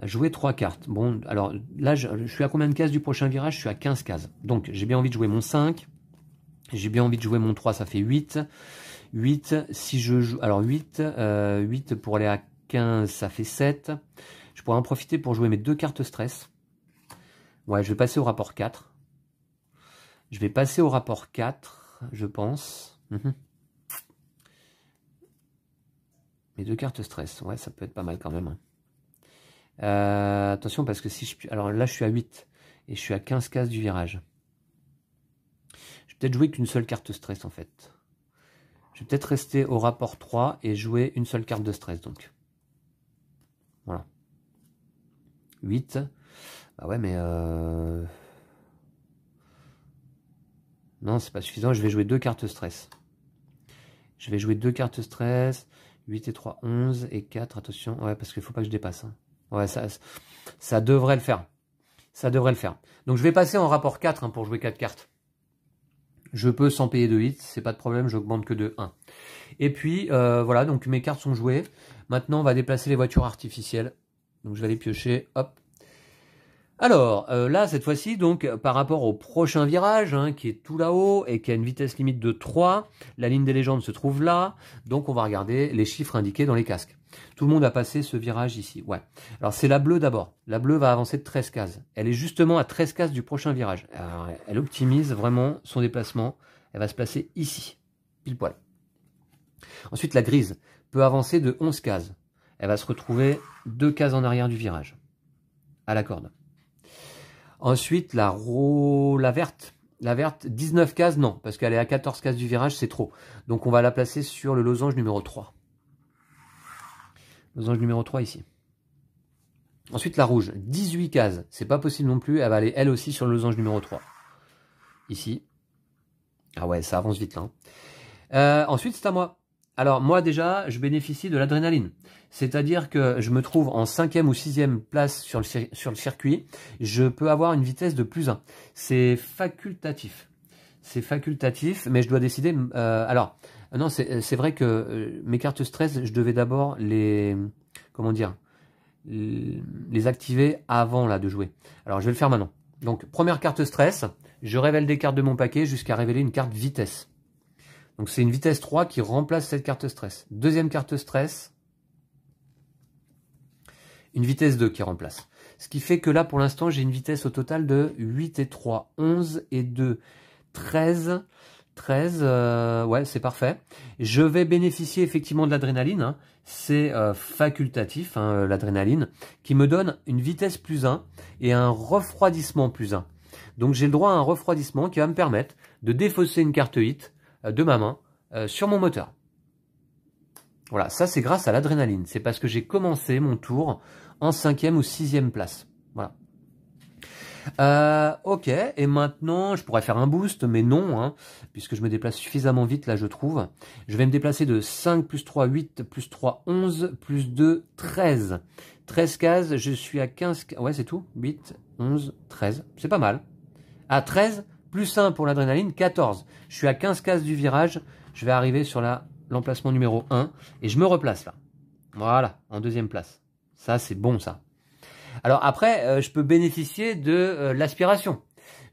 jouer 3 cartes. Bon, alors là, je suis à combien de cases du prochain virage? Je suis à 15 cases. Donc, j'ai bien envie de jouer mon 5, j'ai bien envie de jouer mon 3, ça fait 8. 8, si je joue, alors 8 pour aller à 15, ça fait 7. Je Je pourrais en profiter pour jouer mes 2 cartes stress. Ouais, je vais passer au rapport 4. Je vais passer au rapport 4, je pense. Mes 2 cartes stress. Ouais, ça peut être pas mal quand même. Attention, parce que si je... Alors là, je suis à 8. Et je suis à 15 cases du virage. Je vais peut-être jouer qu'une seule carte stress, en fait. Je vais peut-être rester au rapport 3 et jouer une seule carte de stress, donc. Voilà. 8. Bah ouais, mais... Non, c'est pas suffisant. Je vais jouer 2 cartes stress. Je vais jouer 2 cartes stress. 8 et 3, 11 et 4. Attention. Ouais, parce qu'il faut pas que je dépasse. Hein. Ouais, ça devrait le faire. Ça devrait le faire. Donc je vais passer en rapport 4 pour jouer 4 cartes. Je peux sans payer de 8, c'est pas de problème, j'augmente que de 1. Et puis voilà, donc mes cartes sont jouées. Maintenant on va déplacer les voitures artificielles. Donc je vais aller piocher, hop. Alors là cette fois-ci, donc par rapport au prochain virage, qui est tout là-haut et qui a une vitesse limite de 3, la ligne des légendes se trouve là, donc on va regarder les chiffres indiqués dans les casques. Tout le monde a passé ce virage ici, ouais. Alors c'est la bleue d'abord, la bleue va avancer de 13 cases. Elle est justement à 13 cases du prochain virage. Alors, elle optimise vraiment son déplacement, elle va se placer ici, pile poil. Ensuite la grise peut avancer de 11 cases. Elle va se retrouver 2 cases en arrière du virage, à la corde. Ensuite, la verte. La verte, 19 cases, non, parce qu'elle est à 14 cases du virage, c'est trop. Donc, on va la placer sur le losange numéro 3. Losange numéro 3 ici. Ensuite, la rouge, 18 cases. C'est pas possible non plus, elle va aller elle aussi sur le losange numéro 3. Ici. Ah ouais, ça avance vite là. Ensuite, c'est à moi. Alors, moi déjà, je bénéficie de l'adrénaline. C'est-à-dire que je me trouve en 5e ou 6e place sur le circuit. Je peux avoir une vitesse de plus 1. C'est facultatif. C'est facultatif, mais je dois décider... alors, non, c'est vrai que mes cartes stress, je devais d'abord les... Comment dire, les activer avant là de jouer. Alors, je vais le faire maintenant. Donc, première carte stress. Je révèle des cartes de mon paquet jusqu'à révéler une carte vitesse. Donc c'est une vitesse 3 qui remplace cette carte stress. Deuxième carte stress, une vitesse 2 qui remplace. Ce qui fait que là, pour l'instant, j'ai une vitesse au total de 8 et 3, 11 et 2, 13. 13, ouais, c'est parfait. Je vais bénéficier effectivement de l'adrénaline. C'est facultatif, l'adrénaline, qui me donne une vitesse plus 1 et un refroidissement plus 1. Donc j'ai le droit à un refroidissement qui va me permettre de défausser une carte hit de ma main sur mon moteur. Voilà, ça c'est grâce à l'adrénaline. C'est parce que j'ai commencé mon tour en 5e ou 6e place. Voilà. Ok, et maintenant je pourrais faire un boost, mais non, puisque je me déplace suffisamment vite là je trouve. Je vais me déplacer de 5 plus 3, 8 plus 3, 11 plus 2, 13. 13 cases, je suis à 15... Ouais, c'est tout. 8, 11, 13. C'est pas mal. À 13, plus 1 pour l'adrénaline, 14. Je suis à 15 cases du virage. Je vais arriver sur l'emplacement numéro 1. Et je me replace là. Voilà, en deuxième place. Ça, c'est bon, ça. Alors après, je peux bénéficier de l'aspiration.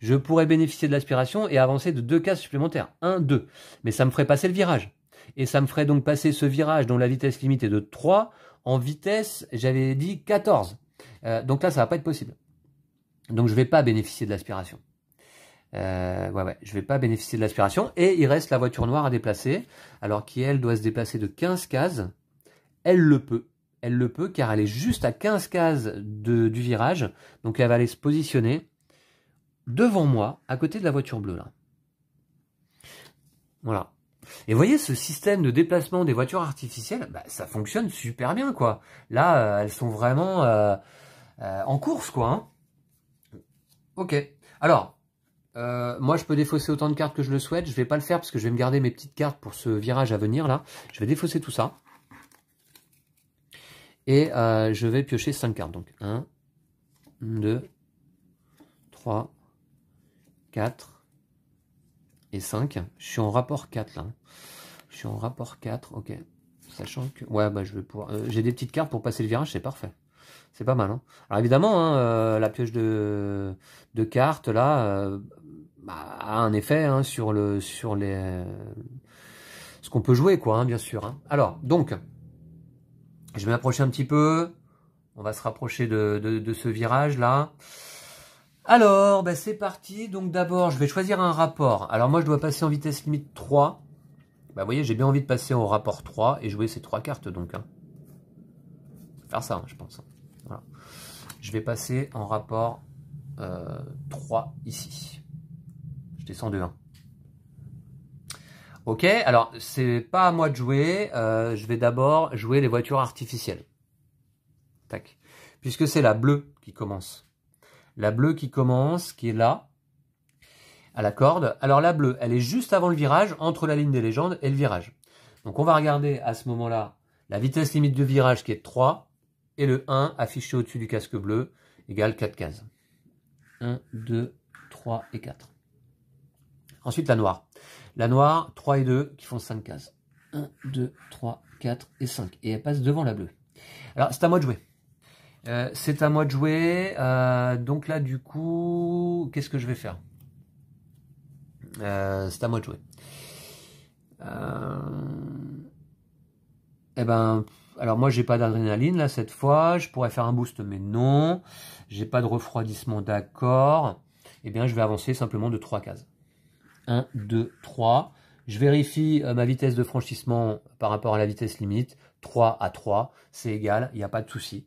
Je pourrais bénéficier de l'aspiration et avancer de 2 cases supplémentaires. 1, 2. Mais ça me ferait passer le virage. Et ça me ferait donc passer ce virage dont la vitesse limite est de 3 en vitesse, j'avais dit 14. Donc là, ça va pas être possible. Donc je vais pas bénéficier de l'aspiration. Ouais, je vais pas bénéficier de l'aspiration. Et il reste la voiture noire à déplacer. Alors qui, elle, doit se déplacer de 15 cases. Elle le peut. Elle le peut car elle est juste à 15 cases du virage. Donc elle va aller se positionner devant moi, à côté de la voiture bleue là. Voilà. Et vous voyez, ce système de déplacement des voitures artificielles, bah, ça fonctionne super bien, quoi. Là, elles sont vraiment en course, quoi. Ok. Alors, moi, je peux défausser autant de cartes que je le souhaite. Je vais pas le faire parce que je vais me garder mes petites cartes pour ce virage à venir, là. Je vais défausser tout ça. Et je vais piocher 5 cartes. Donc, 1, 2, 3, 4 et 5. Je suis en rapport 4, là. Je suis en rapport 4, ok. Sachant que... Ouais, bah, je vais pouvoir... j'ai des petites cartes pour passer le virage, c'est parfait. C'est pas mal, Alors, évidemment, la pioche de cartes, là, a un effet sur les... ce qu'on peut jouer, quoi, bien sûr. Alors, donc... Je vais m'approcher un petit peu. On va se rapprocher de ce virage-là. Alors, ben c'est parti. Donc d'abord, je vais choisir un rapport. Alors moi, je dois passer en vitesse limite 3. Bah, vous voyez, j'ai bien envie de passer au rapport 3 et jouer ces 3 cartes, donc. Hein. Faire ça, hein, je pense. Voilà. Je vais passer en rapport 3 ici. Je descends de 1. Ok, alors, c'est pas à moi de jouer. Je vais d'abord jouer les voitures artificielles. Tac. Puisque c'est la bleue qui commence. La bleue qui commence, qui est là, à la corde. Alors la bleue, elle est juste avant le virage, entre la ligne des légendes et le virage. Donc on va regarder à ce moment-là la vitesse limite de virage qui est de 3 et le 1 affiché au-dessus du casque bleu égale 4 cases. 1, 2, 3 et 4. Ensuite la noire. La noire, 3 et 2 qui font 5 cases. 1, 2, 3, 4 et 5. Et elle passe devant la bleue. Alors c'est à moi de jouer. C'est à moi de jouer. Donc là du coup, qu'est-ce que je vais faire? C'est à moi de jouer. Eh ben, alors moi j'ai pas d'adrénaline là cette fois. Je pourrais faire un boost, mais non. J'ai pas de refroidissement, d'accord. Eh bien, je vais avancer simplement de 3 cases. 1, 2, 3. Je vérifie ma vitesse de franchissement par rapport à la vitesse limite. 3 à 3, c'est égal, il n'y a pas de souci.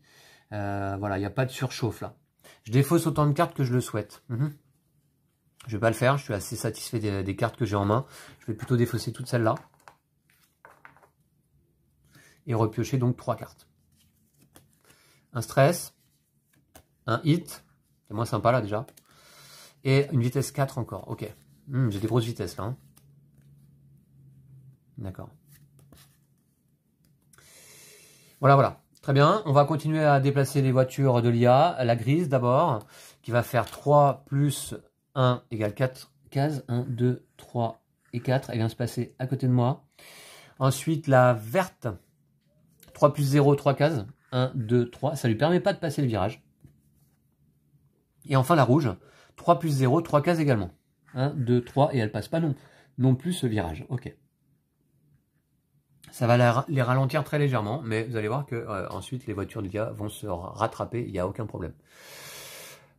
Voilà, il n'y a pas de surchauffe là. Je défausse autant de cartes que je le souhaite. Je vais pas le faire, je suis assez satisfait des cartes que j'ai en main. Je vais plutôt défausser toutes celles-là. Et repiocher donc 3 cartes. Un stress, un hit, c'est moins sympa là déjà. Et une vitesse 4 encore, ok. J'ai des grosses vitesses là. Hein. D'accord. Voilà, voilà. Très bien, on va continuer à déplacer les voitures de l'IA. La grise d'abord, qui va faire 3 plus 1 égale 4 cases. 1, 2, 3 et 4. Elle vient se passer à côté de moi. Ensuite, la verte, 3 plus 0, 3 cases. 1, 2, 3. Ça ne lui permet pas de passer le virage. Et enfin, la rouge, 3 plus 0, 3 cases également. 1, 2, 3. Et elle ne passe pas non plus ce virage. Ok. Ça va les ralentir très légèrement, mais vous allez voir que ensuite les voitures de l'IA vont se rattraper, il n'y a aucun problème.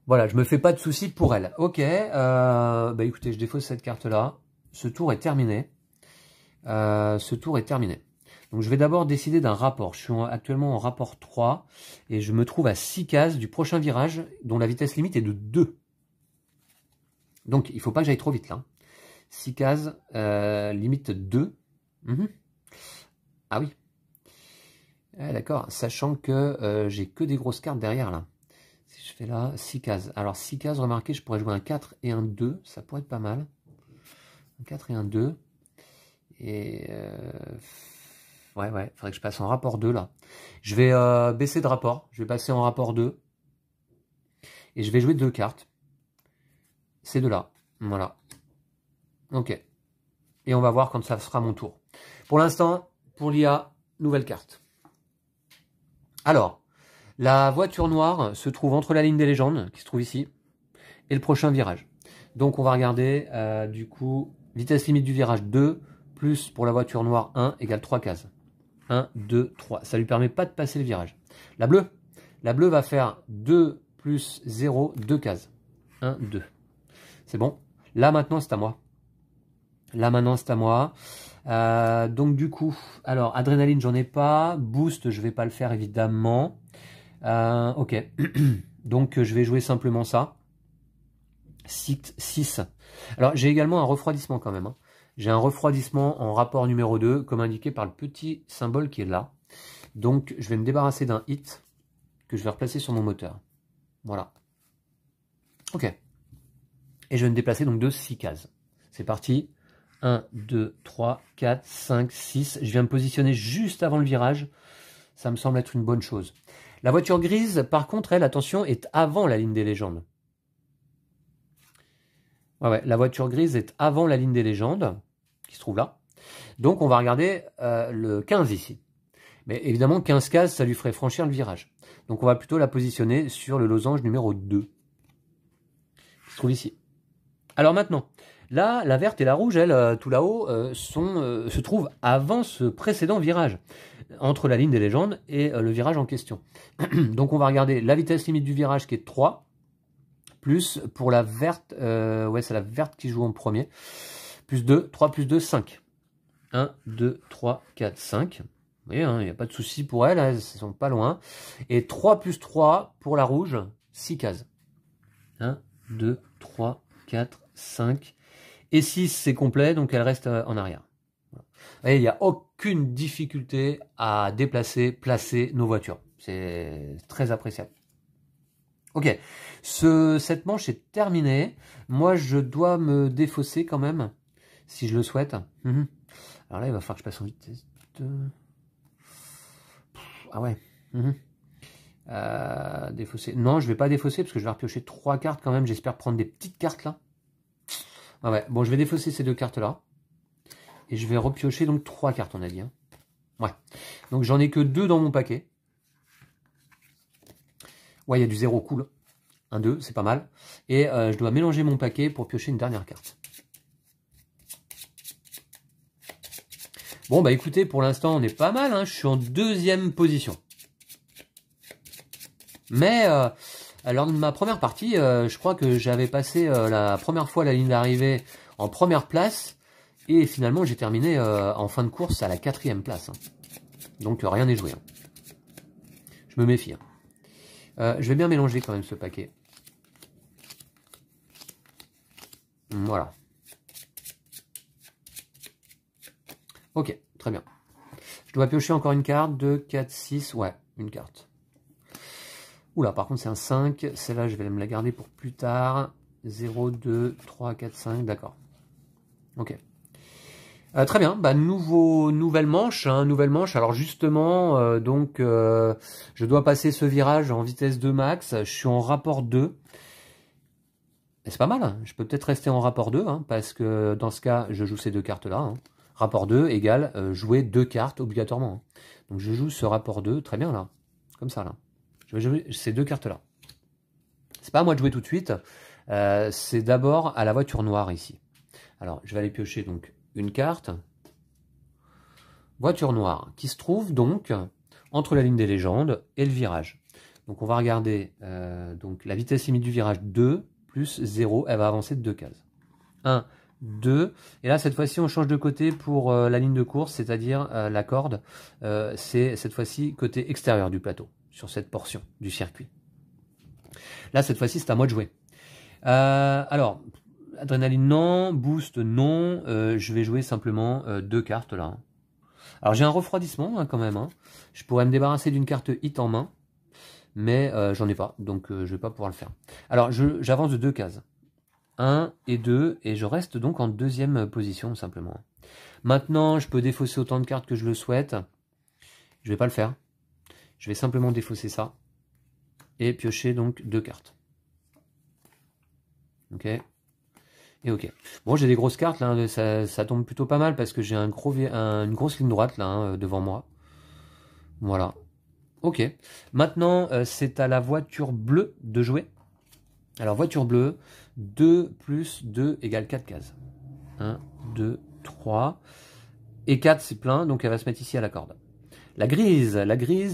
Voilà, je me fais pas de soucis pour elle. Ok, bah écoutez, je défausse cette carte-là. Ce tour est terminé. Donc je vais d'abord décider d'un rapport. Je suis actuellement en rapport 3 et je me trouve à 6 cases du prochain virage dont la vitesse limite est de 2. Donc il ne faut pas que j'aille trop vite là. 6 cases, limite 2. Ah oui. Ah, d'accord, sachant que j'ai que des grosses cartes derrière là. Si je fais là, 6 cases. Alors 6 cases, remarquez, je pourrais jouer un 4 et un 2, ça pourrait être pas mal. Un 4 et un 2. Et ouais, il faudrait que je passe en rapport 2 là. Je vais baisser de rapport, je vais passer en rapport 2. Et je vais jouer 2 cartes. Ces deux-là, voilà. Ok. Et on va voir quand ça sera mon tour. Pour l'instant, pour l'IA, nouvelle carte. Alors, la voiture noire se trouve entre la ligne des légendes, qui se trouve ici, et le prochain virage. Donc on va regarder, du coup, vitesse limite du virage 2, plus pour la voiture noire 1, égale 3 cases. 1, 2, 3. Ça ne lui permet pas de passer le virage. La bleue va faire 2 plus 0, 2 cases. 1, 2. C'est bon. Là maintenant c'est à moi. Donc du coup, alors adrénaline j'en ai pas, boost je vais pas le faire évidemment. Ok, donc je vais jouer simplement ça. 6. Alors j'ai également un refroidissement quand même. Hein. J'ai un refroidissement en rapport numéro 2, comme indiqué par le petit symbole qui est là. Donc je vais me débarrasser d'un hit que je vais replacer sur mon moteur. Voilà. Ok. Et je vais me déplacer donc de 6 cases. C'est parti. 1, 2, 3, 4, 5, 6. Je viens me positionner juste avant le virage. Ça me semble être une bonne chose. La voiture grise, par contre, elle, attention, est avant la ligne des légendes. Ouais, la voiture grise est avant la ligne des légendes, qui se trouve là. Donc, on va regarder le 15 ici. Mais évidemment, 15 cases, ça lui ferait franchir le virage. Donc, on va plutôt la positionner sur le losange numéro 2, qui se trouve ici. Alors maintenant, Là, la verte et la rouge, elles, tout là-haut, se trouvent avant ce précédent virage, entre la ligne des légendes et le virage en question. Donc on va regarder la vitesse limite du virage qui est 3, plus pour la verte, ouais c'est la verte qui joue en premier, plus 2, 3 plus 2, 5. 1, 2, 3, 4, 5. Vous voyez, il n'y a pas de souci pour elles, elles sont pas loin. Et 3 plus 3 pour la rouge, 6 cases. 1, 2, 3, 4, 5. Et 6 c'est complet, donc elle reste en arrière. Voilà. Vous voyez, il n'y a aucune difficulté à déplacer, placer nos voitures. C'est très appréciable. Ok, cette manche est terminée. Moi, je dois me défausser quand même, si je le souhaite. Alors là, il va falloir que je passe en vitesse de... Ah ouais. Défausser. Non, je vais pas défausser parce que je vais repiocher 3 cartes quand même. J'espère prendre des petites cartes là. Ah ouais, bon, je vais défausser ces 2 cartes là. Et je vais repiocher donc 3 cartes, on a dit. Hein. Ouais. Donc j'en ai que 2 dans mon paquet. Ouais, il y a du 0 cool. 1, 2, c'est pas mal. Et je dois mélanger mon paquet pour piocher une dernière carte. Bon, bah écoutez, pour l'instant, on est pas mal. Hein. Je suis en 2e position. Mais lors de ma première partie, je crois que j'avais passé la première fois la ligne d'arrivée en première place. Et finalement, j'ai terminé en fin de course à la 4e place. Hein. Donc, rien n'est joué. Hein. Je me méfie. Hein. Je vais bien mélanger quand même ce paquet. Voilà. Ok, très bien. Je dois piocher encore une carte. 2, 4, 6. Ouais, une carte. Oula, par contre, c'est un 5. Celle-là, je vais me la garder pour plus tard. 0, 2, 3, 4, 5. D'accord. Ok. Très bien. Bah, nouvelle manche. Hein, nouvelle manche. Alors, justement, je dois passer ce virage en vitesse 2 max. Je suis en rapport 2. C'est pas mal. Hein. Je peux peut-être rester en rapport 2. Hein, parce que dans ce cas, je joue ces 2 cartes-là. Hein. Rapport 2 égale jouer 2 cartes obligatoirement. Hein. Donc, je joue ce rapport 2. Très bien, là. Comme ça, là. Je vais jouer ces 2 cartes-là. C'est pas à moi de jouer tout de suite. C'est d'abord à la voiture noire, ici. Alors, je vais aller piocher, donc, une carte. Voiture noire, qui se trouve, donc, entre la ligne des légendes et le virage. Donc, on va regarder donc, la vitesse limite du virage 2 plus 0. Elle va avancer de 2 cases. 1, 2. Et là, cette fois-ci, on change de côté pour la ligne de course, c'est-à-dire la corde. C'est cette fois-ci côté extérieur du plateau, sur cette portion du circuit. Là, cette fois-ci, c'est à moi de jouer. Alors, adrénaline, non. Boost, non. Je vais jouer simplement 2 cartes, là. Alors, j'ai un refroidissement, hein, quand même. Hein. Je pourrais me débarrasser d'une carte hit en main, mais j'en ai pas, donc je vais pas pouvoir le faire. Alors, j'avance de 2 cases. 1 et 2, et je reste donc en 2e position, simplement. Maintenant, je peux défausser autant de cartes que je le souhaite. Je vais pas le faire. Je vais simplement défausser ça. Et piocher donc 2 cartes. Ok. Et ok. Bon, j'ai des grosses cartes, là. Ça tombe plutôt pas mal parce que j'ai une grosse ligne droite, là, hein, devant moi. Voilà. Ok. Maintenant, c'est à la voiture bleue de jouer. Alors, voiture bleue, 2 plus 2 égale 4 cases. 1, 2, 3. Et 4, c'est plein, donc elle va se mettre ici à la corde. La grise,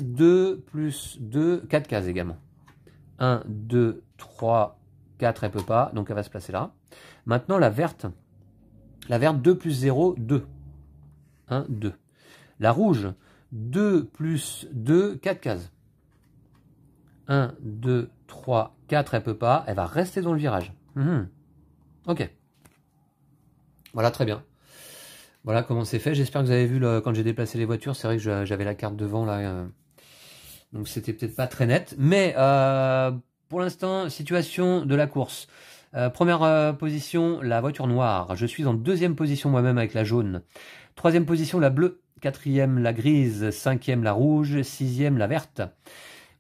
2 plus 2, 4 cases également. 1, 2, 3, 4, elle peut pas, donc elle va se placer là. Maintenant, la verte, 2 plus 0, 2. 1, 2. La rouge, 2 plus 2, 4 cases. 1, 2, 3, 4, elle peut pas, elle va rester dans le virage. Ok. Voilà, très bien. Voilà comment c'est fait. J'espère que vous avez vu quand j'ai déplacé les voitures. C'est vrai que j'avais la carte devant là. Donc c'était peut-être pas très net. Mais pour l'instant, situation de la course. Première position, la voiture noire. Je suis en 2e position moi-même avec la jaune. 3e position, la bleue. 4e, la grise. 5e, la rouge. 6e, la verte.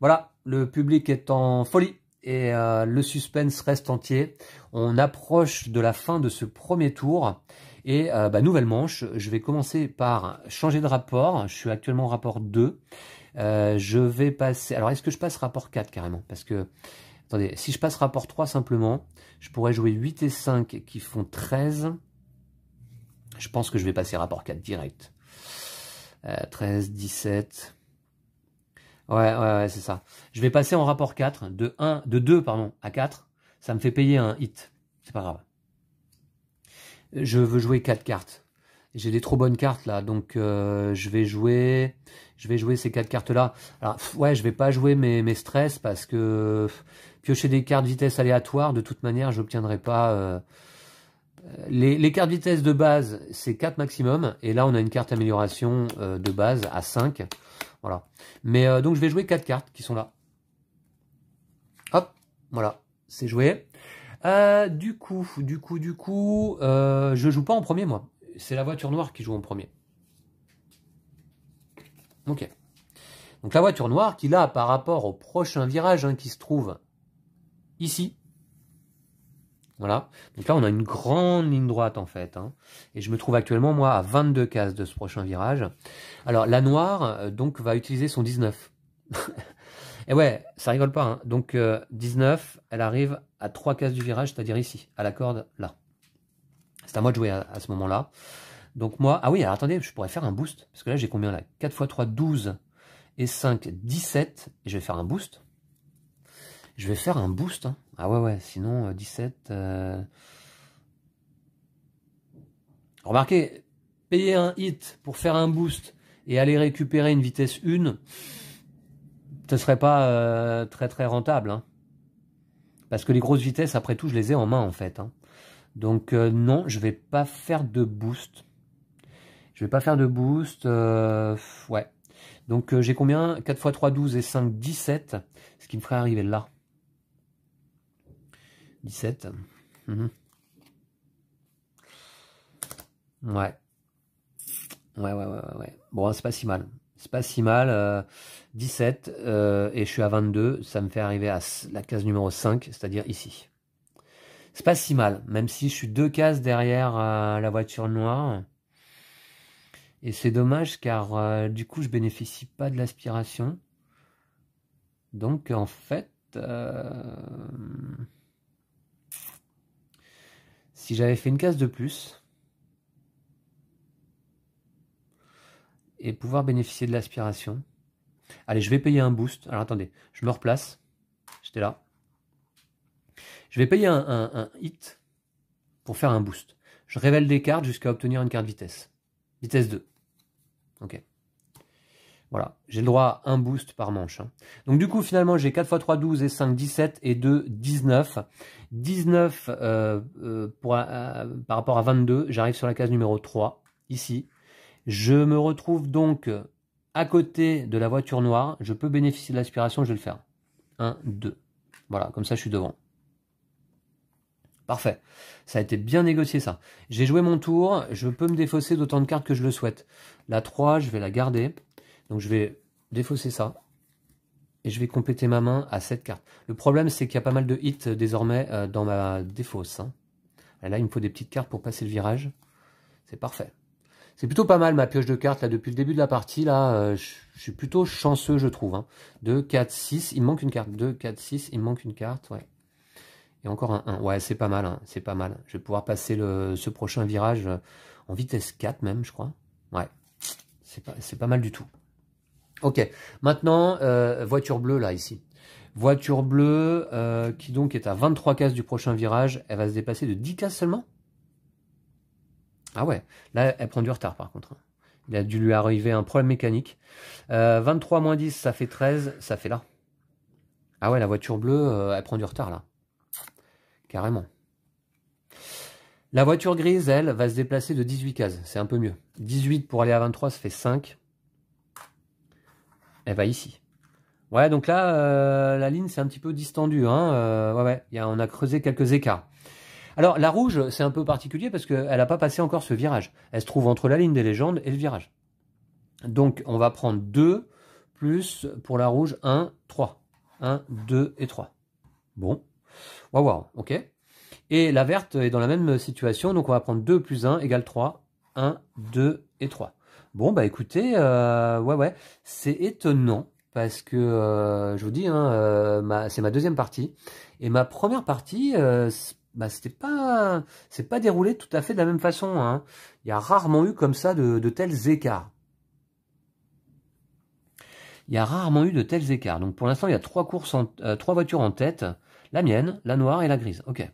Voilà, le public est en folie. Et le suspense reste entier. On approche de la fin de ce premier tour. Et nouvelle manche, je vais commencer par changer de rapport. Je suis actuellement en rapport 2. Je vais passer... Alors, est-ce que je passe rapport 4 carrément? Parce que Attendez, si je passe rapport 3 simplement, je pourrais jouer 8 et 5 qui font 13. Je pense que je vais passer rapport 4 direct. 13, 17. Ouais, c'est ça. Je vais passer en rapport 4, de 2 pardon, à 4. Ça me fait payer un hit. C'est pas grave. Je veux jouer 4 cartes. J'ai des trop bonnes cartes là, donc je vais jouer ces 4 cartes là. Alors ouais, je vais pas jouer mes stress parce que piocher des cartes vitesse aléatoire, de toute manière, j'obtiendrai pas. Les cartes vitesse de base, c'est 4 maximum, et là on a une carte amélioration de base à 5. Voilà. Mais donc je vais jouer 4 cartes qui sont là. Hop, voilà, c'est joué. Du coup, je joue pas en premier moi. C'est la voiture noire qui joue en premier. Ok. Donc la voiture noire qui là, par rapport au prochain virage hein, qui se trouve ici. Voilà. Donc là, on a une grande ligne droite en fait. Hein. Et je me trouve actuellement, moi, à 22 cases de ce prochain virage. Alors la noire, donc, va utiliser son 19. Et ouais, ça rigole pas. Hein. Donc 19, elle arrive à 3 cases du virage, c'est-à-dire ici, à la corde là. C'est à moi de jouer à ce moment-là. Donc moi, ah oui, alors attendez, je pourrais faire un boost. Parce que là, j'ai combien là? 4 x 3, 12 et 5, 17. Et je vais faire un boost. Je vais faire un boost. Hein. Ah ouais, sinon 17... Remarquez, payer un hit pour faire un boost et aller récupérer une vitesse 1, ce serait pas très rentable. Hein. Parce que les grosses vitesses, après tout, je les ai en main en fait. Hein. Donc non, je vais pas faire de boost. Je vais pas faire de boost. Ouais. Donc j'ai combien? 4 x 3, 12 et 5, 17. Ce qui me ferait arriver là. 17. Ouais. Bon, c'est pas si mal. C'est pas si mal. 17 et je suis à 22. Ça me fait arriver à la case numéro 5, c'est-à-dire ici. C'est pas si mal, même si je suis 2 cases derrière la voiture noire. Et c'est dommage car du coup je bénéficie pas de l'aspiration. Donc en fait, si j'avais fait une case de plus et pouvoir bénéficier de l'aspiration. Allez, je vais payer un boost. Alors attendez, je me replace. J'étais là. Je vais payer un hit pour faire un boost. Je révèle des cartes jusqu'à obtenir une carte vitesse. Vitesse 2. Ok. Voilà, j'ai le droit à un boost par manche. Hein. Donc du coup, finalement, j'ai 4 x 3, 12 et 5, 17 et 2, 19. 19 par rapport à 22, j'arrive sur la case numéro 3, ici. Je me retrouve donc à côté de la voiture noire. Je peux bénéficier de l'aspiration, je vais le faire. 1, 2. Voilà, comme ça, je suis devant. Parfait. Ça a été bien négocié, ça. J'ai joué mon tour. Je peux me défausser d'autant de cartes que je le souhaite. La 3, je vais la garder. Donc, je vais défausser ça. Et je vais compléter ma main à 7 cartes. Le problème, c'est qu'il y a pas mal de hits désormais dans ma défausse. Hein. Et là, il me faut des petites cartes pour passer le virage. C'est parfait. C'est plutôt pas mal ma pioche de cartes là depuis le début de la partie. Là, je suis plutôt chanceux, je trouve. Hein. 2, 4, 6. Il me manque une carte. 2, 4, 6. Il me manque une carte. Ouais. Et encore un 1. Ouais, c'est pas mal. Hein. C'est pas mal. Je vais pouvoir passer ce prochain virage en vitesse 4 même, je crois. Ouais. C'est pas mal du tout. Ok. Maintenant, voiture bleue là, ici. Voiture bleue qui donc est à 23 cases du prochain virage. Elle va se déplacer de 10 cases seulement. Ah ouais, là, elle prend du retard par contre. Il a dû lui arriver un problème mécanique. 23 moins 10, ça fait 13, ça fait là. Ah ouais, la voiture bleue, elle prend du retard là. Carrément. La voiture grise, elle, va se déplacer de 18 cases. C'est un peu mieux. 18 pour aller à 23, ça fait 5. Elle va ici. Ouais, donc là, la ligne, c'est un petit peu distendue. Hein. Ouais, on a creusé quelques écarts. Alors, la rouge, c'est un peu particulier parce qu'elle n'a pas passé encore ce virage. Elle se trouve entre la ligne des légendes et le virage. Donc, on va prendre 2, plus, pour la rouge, 1, 3. 1, 2 et 3. Bon. Waouh, ok. Et la verte est dans la même situation, donc on va prendre 2 plus 1 égale 3. 1, 2 et 3. Bon, bah écoutez, ouais, c'est étonnant. parce que je vous dis, hein, c'est ma deuxième partie. Et ma première partie, bah, c'est pas déroulé tout à fait de la même façon. Hein. Il y a rarement eu comme ça de tels écarts. Il y a rarement eu de tels écarts. Donc pour l'instant, il y a trois voitures en tête. La mienne, la noire et la grise. Ok.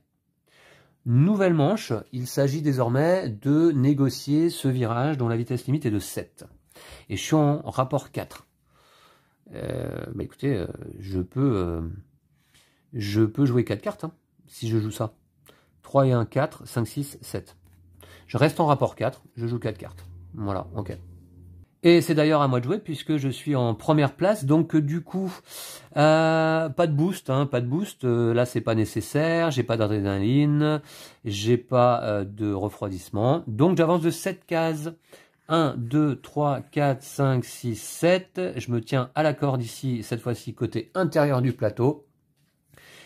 Nouvelle manche, il s'agit désormais de négocier ce virage dont la vitesse limite est de 7. Et je suis en rapport 4. Bah écoutez, je peux jouer 4 cartes, hein, si je joue ça. 3 et 1, 4, 5, 6, 7. Je reste en rapport 4, je joue 4 cartes. Voilà, ok. Et c'est d'ailleurs à moi de jouer puisque je suis en première place, donc du coup, pas de boost, hein, pas de boost, là c'est pas nécessaire, j'ai pas d'adrénaline, j'ai pas de refroidissement, donc j'avance de 7 cases, 1, 2, 3, 4, 5, 6, 7, je me tiens à la corde ici, cette fois-ci côté intérieur du plateau.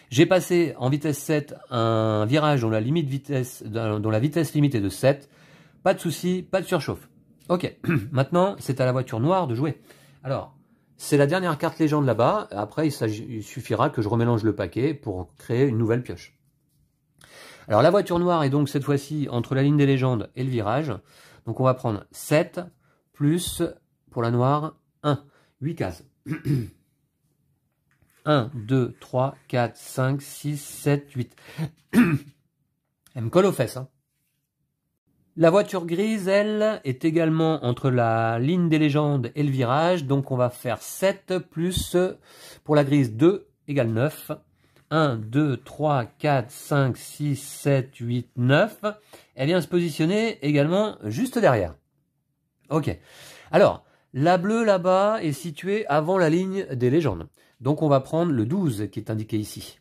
J'ai passé en vitesse 7 un virage dont la vitesse limite est de 7, pas de souci, pas de surchauffe. Ok, maintenant c'est à la voiture noire de jouer. Alors, c'est la dernière carte légende là-bas, après il suffira que je remélange le paquet pour créer une nouvelle pioche. Alors la voiture noire est donc cette fois-ci entre la ligne des légendes et le virage, donc on va prendre 7 plus, pour la noire, 1, 8 cases. 1, 2, 3, 4, 5, 6, 7, 8. Elle me colle aux fesses, hein. La voiture grise, elle, est également entre la ligne des légendes et le virage. Donc on va faire 7 plus, pour la grise, 2 égale 9. 1, 2, 3, 4, 5, 6, 7, 8, 9. Elle vient se positionner également juste derrière. Ok. Alors, la bleue là-bas est située avant la ligne des légendes. Donc on va prendre le 12 qui est indiqué ici.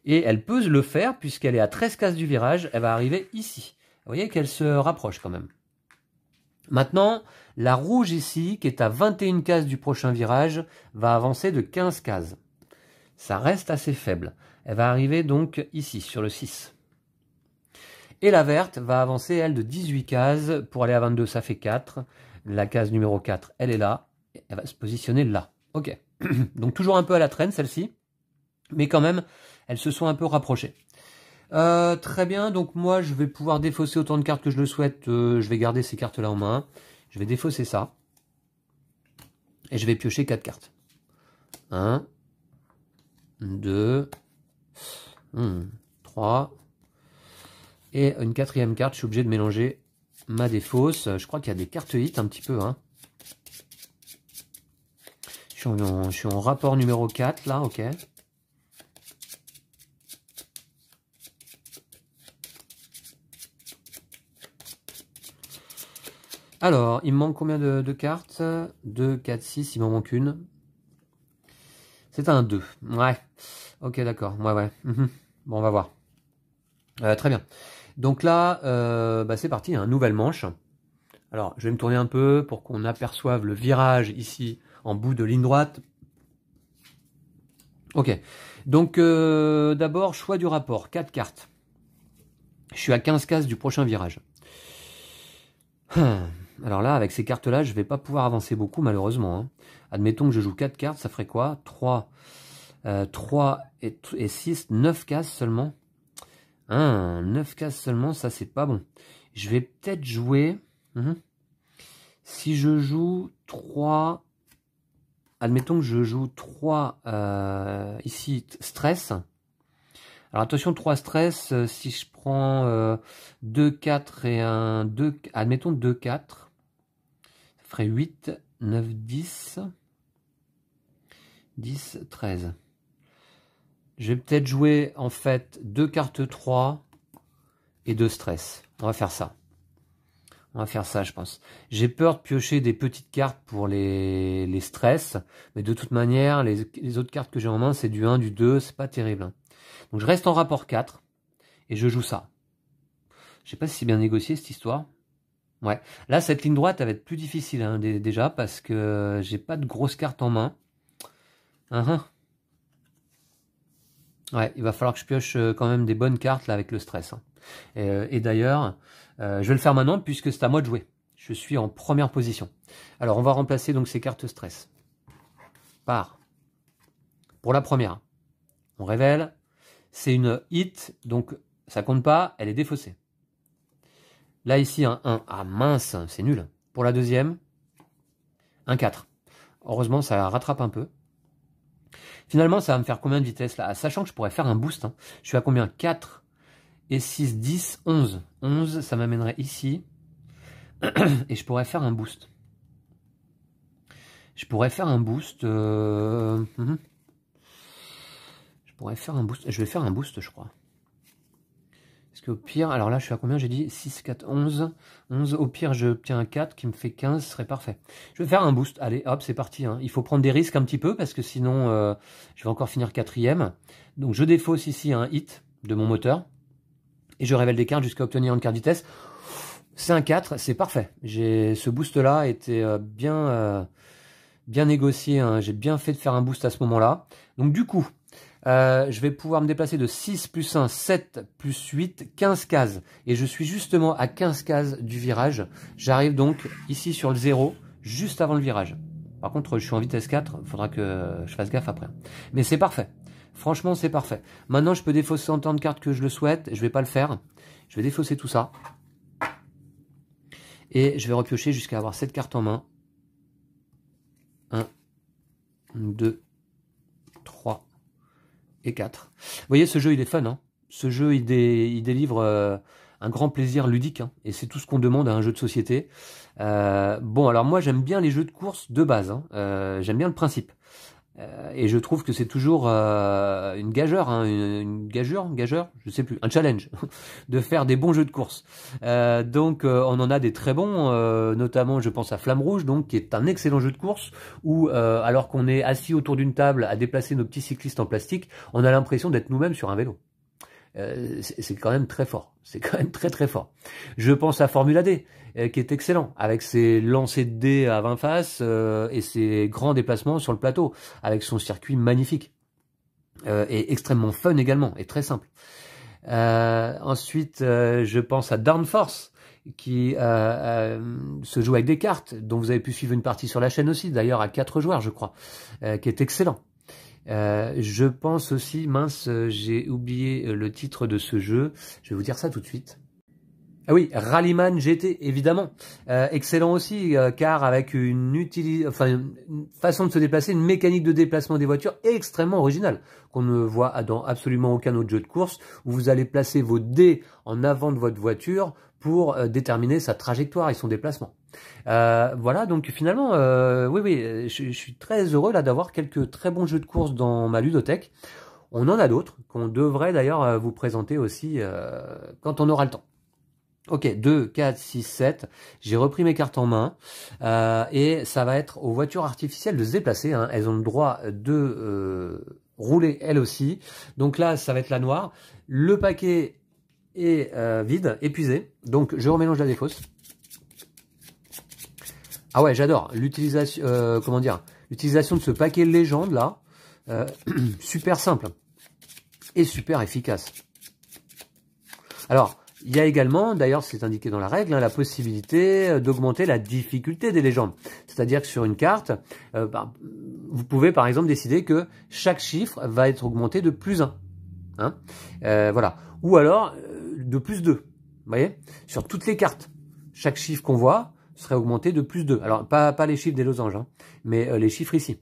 Et elle peut le faire puisqu'elle est à 13 cases du virage. Elle va arriver ici. Vous voyez qu'elle se rapproche quand même. Maintenant, la rouge ici, qui est à 21 cases du prochain virage, va avancer de 15 cases. Ça reste assez faible. Elle va arriver donc ici, sur le 6. Et la verte va avancer, elle, de 18 cases. Pour aller à 22, ça fait 4. La case numéro 4, elle est là. Elle va se positionner là. Ok. Donc toujours un peu à la traîne, celle-ci. Mais quand même, elles se sont un peu rapprochées. Très bien, donc moi je vais pouvoir défausser autant de cartes que je le souhaite, je vais garder ces cartes là en main, je vais défausser ça, et je vais piocher 4 cartes. 1, 2, 3, et une quatrième carte, je suis obligé de mélanger ma défausse, je crois qu'il y a des cartes hit un petit peu, hein. Je suis en rapport numéro 4 là, ok. Alors, il me manque combien de cartes? 2, 4, 6, il m'en manque une. C'est un 2. Ouais. Ok, d'accord. Ouais. Bon, on va voir. Très bien. Donc là, bah, c'est parti, hein, nouvelle manche. Alors, je vais me tourner un peu pour qu'on aperçoive le virage ici, en bout de ligne droite. Ok. Donc, d'abord, choix du rapport. 4 cartes. Je suis à 15 cases du prochain virage. Alors là, avec ces cartes-là, je ne vais pas pouvoir avancer beaucoup, malheureusement. Hein. Admettons que je joue 4 cartes, ça ferait quoi? 3 et 6, 9 cases seulement. 9 cases seulement, ça c'est pas bon. Je vais peut-être jouer... Si je joue 3... Admettons que je joue 3 ici, stress. Alors attention, 3 stress, si je prends 2, 4 et un 2... Admettons 2, 4... Ça ferait 8, 9, 10, 10, 13. Je vais peut-être jouer en fait 2 cartes 3 et 2 stress. On va faire ça. On va faire ça, je pense. J'ai peur de piocher des petites cartes pour les stress. Mais de toute manière, les autres cartes que j'ai en main, c'est du 1, du 2. C'est pas terrible. Hein. Donc je reste en rapport 4 et je joue ça. Je sais pas si c'est bien négocié cette histoire. Ouais, là cette ligne droite elle va être plus difficile hein, déjà parce que j'ai pas de grosses cartes en main. Ouais, il va falloir que je pioche quand même des bonnes cartes là avec le stress. Hein. Et d'ailleurs, je vais le faire maintenant puisque c'est à moi de jouer. Je suis en première position. Alors on va remplacer donc ces cartes stress part. Pour la première, on révèle, c'est une hit, donc ça compte pas, elle est défaussée. Là, ici, un 1. Ah mince, c'est nul. Pour la deuxième, un 4. Heureusement, ça rattrape un peu. Finalement, ça va me faire combien de vitesse là? Sachant que je pourrais faire un boost. Hein. Je suis à combien? 4 et 6, 10, 11. 11, ça m'amènerait ici. Et je pourrais faire un boost. Je pourrais faire un boost. Je pourrais faire un boost. Je vais faire un boost, je crois. Parce qu'au pire, alors là, je suis à combien? J'ai dit 6, 4, 11. 11, au pire, j'obtiens un 4 qui me fait 15, ce serait parfait. Je vais faire un boost. Allez, hop, c'est parti. Hein. Il faut prendre des risques un petit peu, parce que sinon, je vais encore finir 4e. Donc, je défausse ici un hit de mon moteur. Et je révèle des cartes jusqu'à obtenir une carte vitesse. C'est un 4, c'est parfait. Ce boost-là était bien négocié. Hein. J'ai bien fait de faire un boost à ce moment-là. Donc, du coup... je vais pouvoir me déplacer de 6 plus 1, 7 plus 8, 15 cases. Et je suis justement à 15 cases du virage. J'arrive donc ici sur le 0, juste avant le virage. Par contre, je suis en vitesse 4, il faudra que je fasse gaffe après. Mais c'est parfait. Franchement, c'est parfait. Maintenant, je peux défausser autant de cartes que je le souhaite. Je vais pas le faire. Je vais défausser tout ça. Et je vais repiocher jusqu'à avoir 7 cartes en main. 1, 2, 3... et 4. Vous voyez, ce jeu, il est fun. Hein. Ce jeu, il délivre un grand plaisir ludique. Hein. Et c'est tout ce qu'on demande à un jeu de société. Bon, alors moi, j'aime bien les jeux de course de base. Hein. J'aime bien le principe. Et je trouve que c'est toujours une gageure, hein, une gageure, je sais plus, un challenge de faire des bons jeux de course. Donc on en a des très bons, notamment je pense à Flamme Rouge, donc qui est un excellent jeu de course où alors qu'on est assis autour d'une table à déplacer nos petits cyclistes en plastique, on a l'impression d'être nous-mêmes sur un vélo. C'est quand même très fort, c'est quand même très très fort. Je pense à Formula D, qui est excellent, avec ses lancers de dés à 20 faces et ses grands déplacements sur le plateau, avec son circuit magnifique, et extrêmement fun également, et très simple. Ensuite, je pense à Downforce, qui se joue avec des cartes, dont vous avez pu suivre une partie sur la chaîne aussi, d'ailleurs à 4 joueurs je crois, qui est excellent. Je pense aussi, mince, j'ai oublié le titre de ce jeu, je vais vous dire ça tout de suite. Ah oui, Rallyman GT, évidemment. Excellent aussi, car avec une façon de se déplacer, une mécanique de déplacement des voitures extrêmement originale, qu'on ne voit dans absolument aucun autre jeu de course, où vous allez placer vos dés en avant de votre voiture pour déterminer sa trajectoire et son déplacement. Voilà, donc finalement, oui, je suis très heureux là d'avoir quelques très bons jeux de course dans ma ludothèque. On en a d'autres, qu'on devrait d'ailleurs vous présenter aussi quand on aura le temps. Ok, 2, 4, 6, 7, j'ai repris mes cartes en main, et ça va être aux voitures artificielles de se déplacer, hein. Elles ont le droit de rouler elles aussi, donc là ça va être la noire, le paquet est vide, épuisé, donc je remélange la défausse. Ah ouais, j'adore l'utilisation, l'utilisation de ce paquet légende là, super simple et super efficace. Alors, il y a également, d'ailleurs c'est indiqué dans la règle, hein, la possibilité d'augmenter la difficulté des légendes. C'est-à-dire que sur une carte, vous pouvez par exemple décider que chaque chiffre va être augmenté de plus 1. Hein, voilà. Ou alors de plus 2. Vous voyez, sur toutes les cartes, chaque chiffre qu'on voit serait augmenté de plus 2. Alors pas les chiffres des losanges, hein, mais les chiffres ici.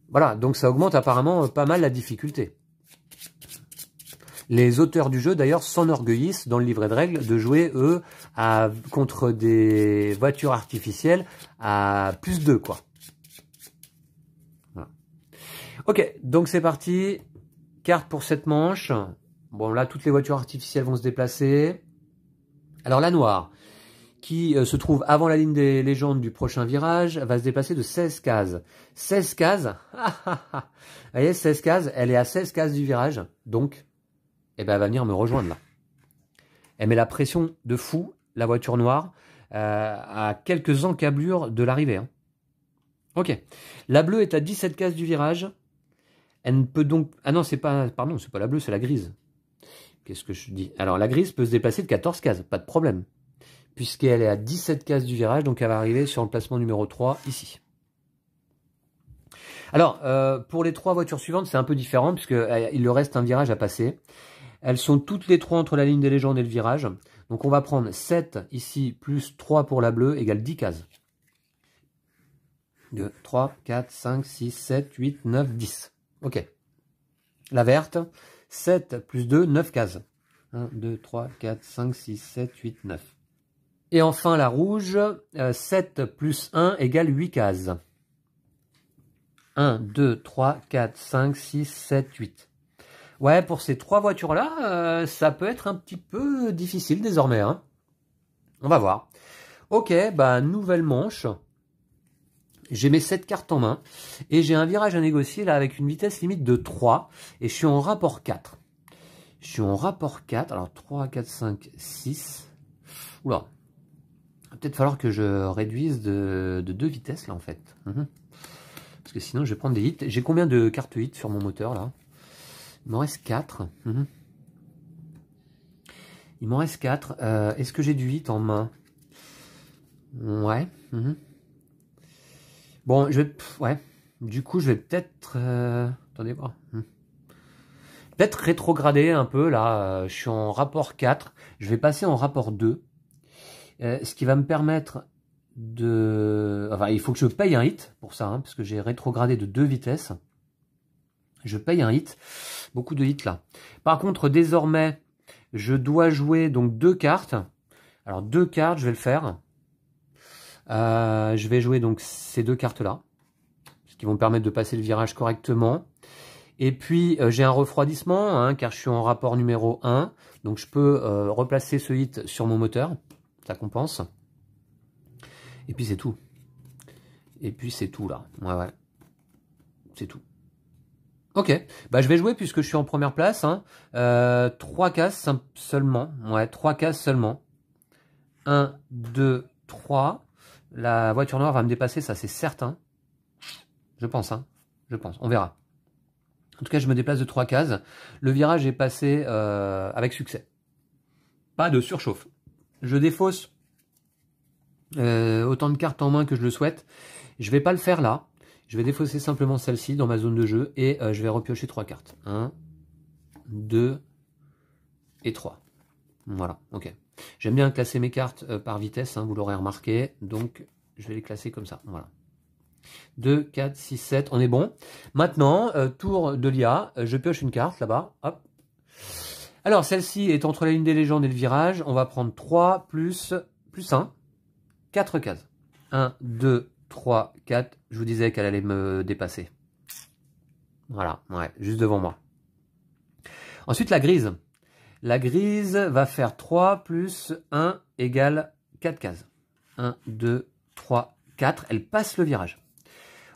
Voilà, donc ça augmente apparemment pas mal la difficulté. Les auteurs du jeu, d'ailleurs, s'enorgueillissent dans le livret de règles de jouer, eux, contre des voitures artificielles à plus 2, quoi. Voilà. Ok, donc c'est parti. Carte pour cette manche. Bon, là, toutes les voitures artificielles vont se déplacer. Alors, la noire, qui se trouve avant la ligne des légendes du prochain virage, va se déplacer de 16 cases. 16 cases, vous voyez, 16 cases, elle est à 16 cases du virage, donc... eh ben, elle va venir me rejoindre là. Elle met la pression de fou, la voiture noire, à quelques encablures de l'arrivée. Hein. Ok. La bleue est à 17 cases du virage. Elle ne peut donc... ah non, c'est pas... pardon, c'est pas la bleue, c'est la grise. Qu'est-ce que je dis? Alors, la grise peut se déplacer de 14 cases, pas de problème. Puisqu'elle est à 17 cases du virage, donc elle va arriver sur le placement numéro 3, ici. Alors, pour les 3 voitures suivantes, c'est un peu différent, puisqu'il leur reste un virage à passer. Elles sont toutes les 3 entre la ligne des légendes et le virage. Donc on va prendre 7 ici, plus 3 pour la bleue, égale 10 cases. 2, 3, 4, 5, 6, 7, 8, 9, 10. Ok. La verte, 7 plus 2, 9 cases. 1, 2, 3, 4, 5, 6, 7, 8, 9. Et enfin la rouge, 7 plus 1 égale 8 cases. 1, 2, 3, 4, 5, 6, 7, 8. Ouais, pour ces 3 voitures-là, ça peut être un petit peu difficile désormais. Hein. On va voir. Ok, bah nouvelle manche. J'ai mes 7 cartes en main. Et j'ai un virage à négocier là avec une vitesse limite de 3. Et je suis en rapport 4. Je suis en rapport 4. Alors 3, 4, 5, 6. Oula. Il va peut-être falloir que je réduise de 2 vitesses là en fait. Parce que sinon je vais prendre des hits. J'ai combien de cartes hits sur mon moteur là? Il m'en reste 4. Il m'en reste 4. Est-ce que j'ai du hit en main? Ouais. Bon, je vais... Ouais. Du coup, je vais peut-être... Attendez voir. Peut-être rétrograder un peu, là. Je suis en rapport 4. Je vais passer en rapport 2. Ce qui va me permettre de... Enfin, il faut que je paye un hit pour ça, hein, parce que j'ai rétrogradé de 2 vitesses. Je paye un hit. Beaucoup de hits, là. Par contre, désormais, je dois jouer donc 2 cartes. Alors, 2 cartes, je vais le faire. Je vais jouer donc ces 2 cartes-là, ce qui vont me permettre de passer le virage correctement. Et puis, j'ai un refroidissement, hein, car je suis en rapport numéro 1. Donc, je peux replacer ce hit sur mon moteur. Ça compense. Et puis, c'est tout. Et puis, c'est tout, là. Ouais. C'est tout. Ok. Bah, je vais jouer puisque je suis en première place. Hein. 3 cases seulement. Ouais, 3 cases seulement. 1, 2, 3. La voiture noire va me dépasser, ça c'est certain. Je pense, hein. Je pense. On verra. En tout cas, je me déplace de 3 cases. Le virage est passé avec succès. Pas de surchauffe. Je défausse autant de cartes en main que je le souhaite. Je vais pas le faire là. Je vais défausser simplement celle-ci dans ma zone de jeu et je vais repiocher 3 cartes. 1, 2 et 3. Voilà, ok. J'aime bien classer mes cartes par vitesse, hein, vous l'aurez remarqué. Donc, je vais les classer comme ça. Voilà. 2, 4, 6, 7. On est bon. Maintenant, tour de l'IA. Je pioche une carte là-bas. Hop. Alors, celle-ci est entre la ligne des légendes et le virage. On va prendre 3 plus 1. 4 cases. 1, 2, 3, 4. Je vous disais qu'elle allait me dépasser. Voilà, ouais, juste devant moi. Ensuite, la grise. La grise va faire 3 plus 1 égale 4 cases. 1, 2, 3, 4. Elle passe le virage.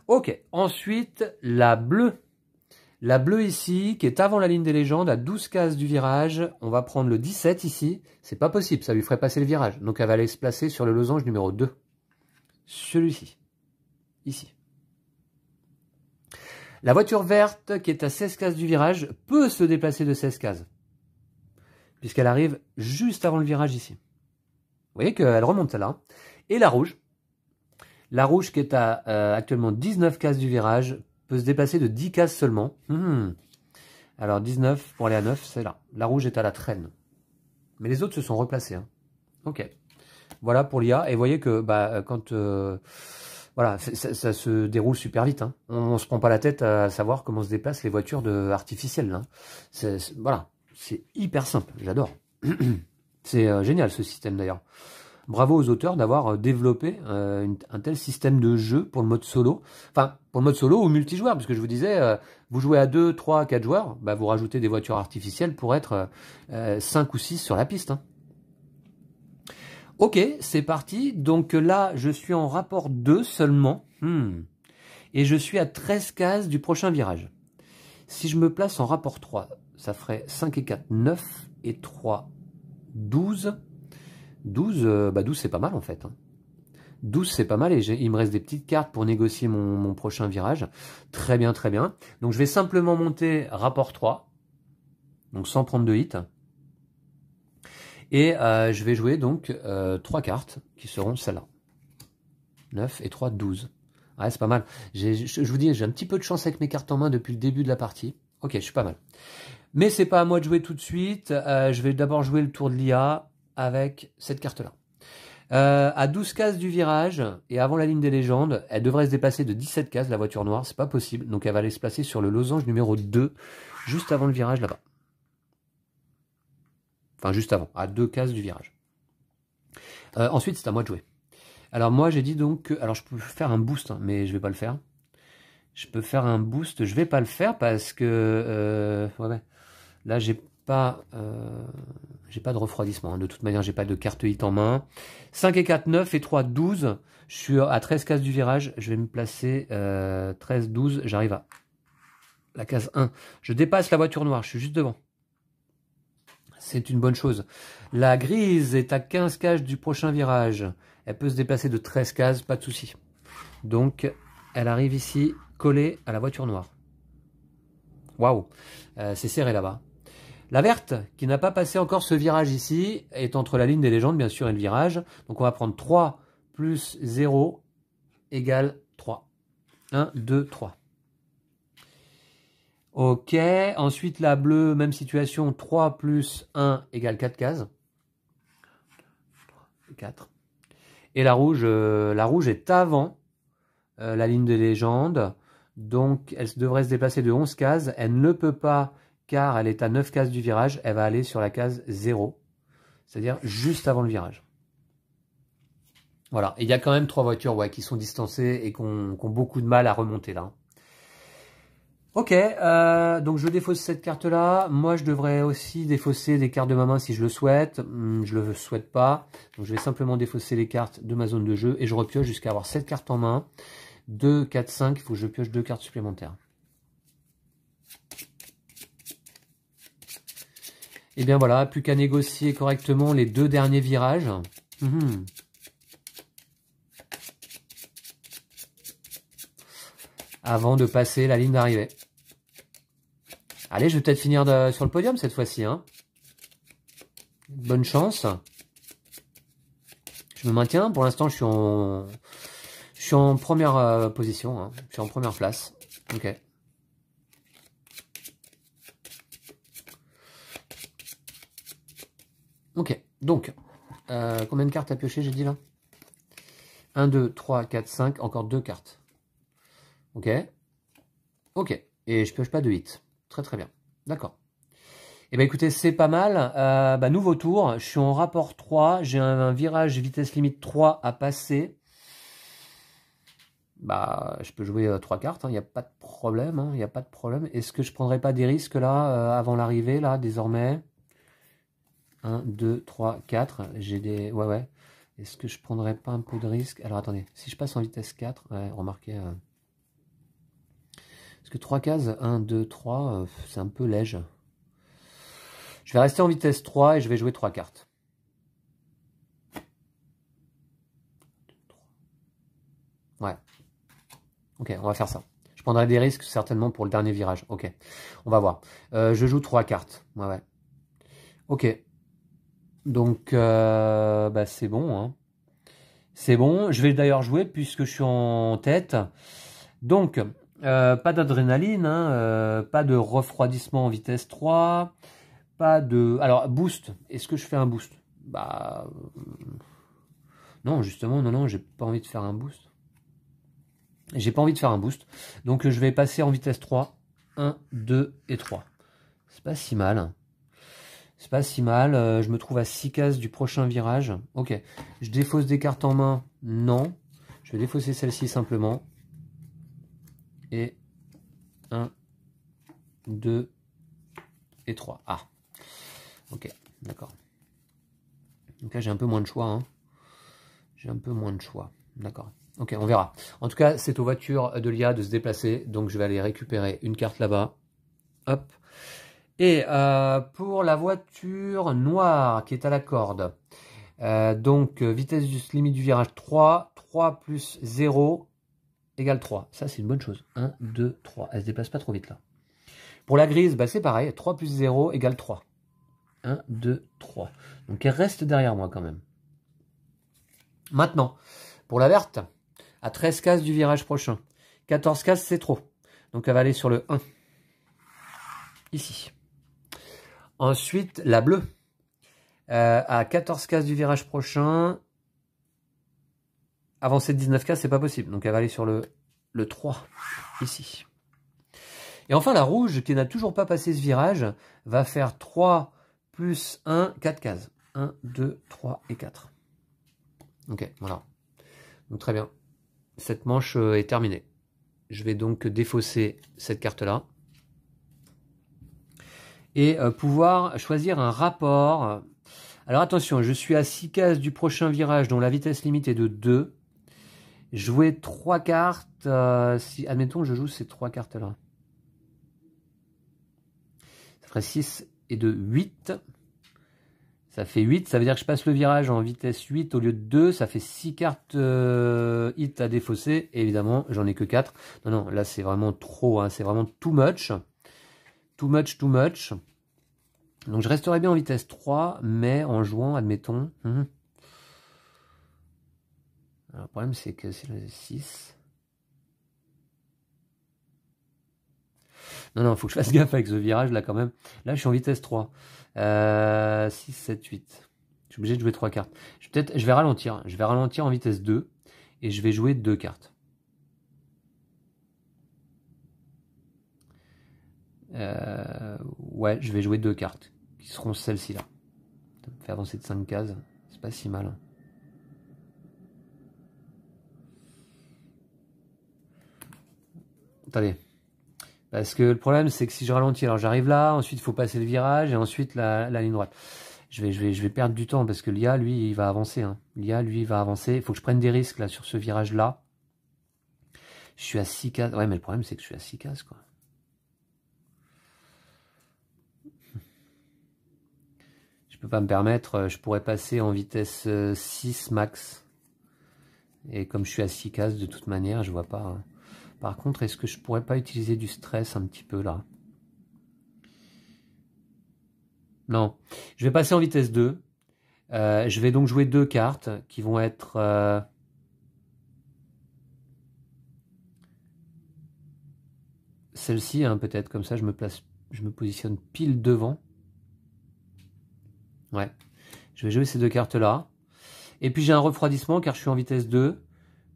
Ok. Ensuite, la bleue. La bleue ici, qui est avant la ligne des légendes, à 12 cases du virage. On va prendre le 17 ici. C'est pas possible, ça lui ferait passer le virage. Donc, elle va aller se placer sur le losange numéro 2. Celui-ci. Ici. La voiture verte, qui est à 16 cases du virage, peut se déplacer de 16 cases. Puisqu'elle arrive juste avant le virage ici. Vous voyez qu'elle remonte celle-là. Et la rouge qui est à actuellement 19 cases du virage, peut se déplacer de 10 cases seulement. Alors 19 pour aller à 9, c'est là. La rouge est à la traîne. Mais les autres se sont replacés. Hein. Ok. Voilà pour l'IA. Et vous voyez que quand... voilà, ça se déroule super vite. Hein. On ne se prend pas la tête à savoir comment se déplacent les voitures artificielles. Hein. Voilà. C'est hyper simple, j'adore. C'est génial ce système d'ailleurs. Bravo aux auteurs d'avoir développé un tel système de jeu pour le mode solo. Enfin, pour le mode solo ou multijoueur, parce que je vous disais, vous jouez à 2, 3, 4 joueurs, vous rajoutez des voitures artificielles pour être 5 ou 6 sur la piste. Hein. Ok, c'est parti. Donc là, je suis en rapport 2 seulement. Et je suis à 13 cases du prochain virage. Si je me place en rapport 3, ça ferait 5 et 4, 9 et 3, 12. 12, 12 c'est pas mal en fait. Hein. 12 c'est pas mal et il me reste des petites cartes pour négocier mon prochain virage. Très bien, très bien. Donc je vais simplement monter rapport 3. Donc sans prendre de hit. Et je vais jouer donc 3 cartes qui seront celles-là. 9 et 3, 12. Ouais, c'est pas mal. Je vous dis, j'ai un petit peu de chance avec mes cartes en main depuis le début de la partie. Ok, je suis pas mal. Mais c'est pas à moi de jouer tout de suite. Je vais d'abord jouer le tour de l'IA avec cette carte-là. À 12 cases du virage et avant la ligne des légendes, elle devrait se déplacer de 17 cases, la voiture noire. C'est pas possible. Donc elle va aller se placer sur le losange numéro 2, juste avant le virage là-bas. Enfin, juste avant, à 2 cases du virage. Ensuite, c'est à moi de jouer. Alors moi, j'ai dit donc que... Alors je peux faire un boost, hein, mais je vais pas le faire. Je peux faire un boost, je vais pas le faire parce que... ouais. Là, j'ai pas de refroidissement. Hein. De toute manière, j'ai pas de carte hit en main. 5 et 4, 9 et 3, 12. Je suis à 13 cases du virage. Je vais me placer 13, 12. J'arrive à la case 1. Je dépasse la voiture noire. Je suis juste devant. C'est une bonne chose. La grise est à 15 cases du prochain virage. Elle peut se déplacer de 13 cases, pas de souci. Donc, elle arrive ici, collée à la voiture noire. Waouh, c'est serré là-bas. La verte, qui n'a pas passé encore ce virage ici, est entre la ligne des légendes, bien sûr, et le virage. Donc, on va prendre 3 plus 0 égale 3. 1, 2, 3. Ok, ensuite la bleue, même situation, 3 plus 1 égale 4 cases. 4. Et la rouge est avant la ligne des légendes, donc elle devrait se déplacer de 11 cases. Elle ne peut pas, car elle est à 9 cases du virage, elle va aller sur la case 0, c'est-à-dire juste avant le virage. Voilà, et il y a quand même 3 voitures qui sont distancées et qui ont beaucoup de mal à remonter là. Ok, donc je défausse cette carte-là. Moi, je devrais aussi défausser des cartes de ma main si je le souhaite. Je le souhaite pas. Donc, je vais simplement défausser les cartes de ma zone de jeu et je repioche jusqu'à avoir 7 cartes en main. 2, 4, 5. Il faut que je pioche 2 cartes supplémentaires. Et bien voilà, plus qu'à négocier correctement les 2 derniers virages. Avant de passer la ligne d'arrivée. Allez, je vais peut-être finir sur le podium cette fois-ci. Hein. Bonne chance. Je me maintiens. Pour l'instant, je suis en première position. Hein. Je suis en première place. Ok. Ok. Donc, combien de cartes à piocher, j'ai dit là? 1, 2, 3, 4, 5. Encore 2 cartes. Ok. Ok. Et je pioche pas de 8. Très très bien. D'accord. Eh bien écoutez, c'est pas mal. Nouveau tour. Je suis en rapport 3. J'ai un virage vitesse limite 3 à passer. Je peux jouer 3 cartes. Il n'y a pas de problème. Il n'y a pas de problème. Est-ce que je prendrais pas des risques là, avant l'arrivée, là, désormais? 1, 2, 3, 4. J'ai des... Ouais. Est-ce que je prendrais pas un peu de risque? Alors attendez. Si je passe en vitesse 4, remarquez... Parce que 3 cases, 1, 2, 3, c'est un peu léger. Je vais rester en vitesse 3 et je vais jouer 3 cartes. Ouais. Ok, on va faire ça. Je prendrai des risques certainement pour le dernier virage. Ok, on va voir. Je joue 3 cartes. Ouais. Ok. Donc, c'est bon. Hein. C'est bon. Je vais d'ailleurs jouer puisque je suis en tête. Donc, pas d'adrénaline, hein, pas de refroidissement en vitesse 3. Pas de... Alors, boost. Est-ce que je fais un boost? Non, justement, non, j'ai pas envie de faire un boost. J'ai pas envie de faire un boost. Donc, je vais passer en vitesse 3. 1, 2 et 3. C'est pas si mal. C'est pas si mal. Je me trouve à 6 cases du prochain virage. Ok. Je défausse des cartes en main? Non. Je vais défausser celle-ci simplement. Et 1, 2 et 3. Ah. Ok, d'accord. Donc là, j'ai un peu moins de choix. Hein. J'ai un peu moins de choix. D'accord. Ok, on verra. En tout cas, c'est aux voitures de l'IA de se déplacer. Donc, je vais aller récupérer une carte là-bas. Hop. Et pour la voiture noire qui est à la corde. Vitesse limite du virage 3. 3 plus 0 égale 3. Ça, c'est une bonne chose. 1, 2, 3. Elle se déplace pas trop vite là. Pour la grise, c'est pareil. 3 plus 0 égale 3. 1, 2, 3. Donc elle reste derrière moi quand même. Maintenant, pour la verte, À 13 cases du virage prochain. 14 cases, c'est trop. Donc elle va aller sur le 1. Ici. Ensuite, la bleue. À 14 cases du virage prochain. Avancer de 19 cases, c'est pas possible. Donc elle va aller sur le 3. Ici. Et enfin, la rouge, qui n'a toujours pas passé ce virage, va faire 3 plus 1, 4 cases. 1, 2, 3 et 4. Ok, voilà. Donc très bien. Cette manche est terminée. Je vais donc défausser cette carte-là. Et pouvoir choisir un rapport. Alors attention, je suis à 6 cases du prochain virage dont la vitesse limite est de 2. Jouer 3 cartes. Si, admettons, je joue ces 3 cartes-là. Ça ferait 6 et de 8. Ça fait 8. Ça veut dire que je passe le virage en vitesse 8 au lieu de 2. Ça fait 6 cartes hit à défausser. Et évidemment, j'en ai que 4. Non, non, là c'est vraiment trop. Hein. C'est vraiment too much. Too much, too much. Donc je resterai bien en vitesse 3, mais en jouant, admettons. Alors, le problème, c'est que c'est le 6. Non, non, il faut que je fasse gaffe avec ce virage là quand même. Là, je suis en vitesse 3. 6, 7, 8. Je suis obligé de jouer 3 cartes. Je vais ralentir. Je vais ralentir en vitesse 2 et je vais jouer 2 cartes. Ouais, je vais jouer 2 cartes qui seront celles-ci là. Ça me fait avancer de 5 cases. C'est pas si mal. Attendez. Parce que le problème, c'est que si je ralentis, alors j'arrive là, ensuite il faut passer le virage et ensuite la ligne droite. Je vais perdre du temps parce que l'IA, lui, il va avancer. Hein. L'IA, lui, il va avancer. Il faut que je prenne des risques là sur ce virage-là. Je suis à 6 cases. Ouais, mais le problème, c'est que je suis à 6 cases, quoi. Je peux pas me permettre. Je pourrais passer en vitesse 6 max. Et comme je suis à 6 cases, de toute manière, je vois pas. Hein. Par contre, est-ce que je pourrais pas utiliser du stress un petit peu là? Non. Je vais passer en vitesse 2. Je vais donc jouer 2 cartes qui vont être... celle-ci, hein, peut-être. Comme ça, je me positionne pile devant. Ouais. Je vais jouer ces 2 cartes-là. Et puis j'ai un refroidissement car je suis en vitesse 2.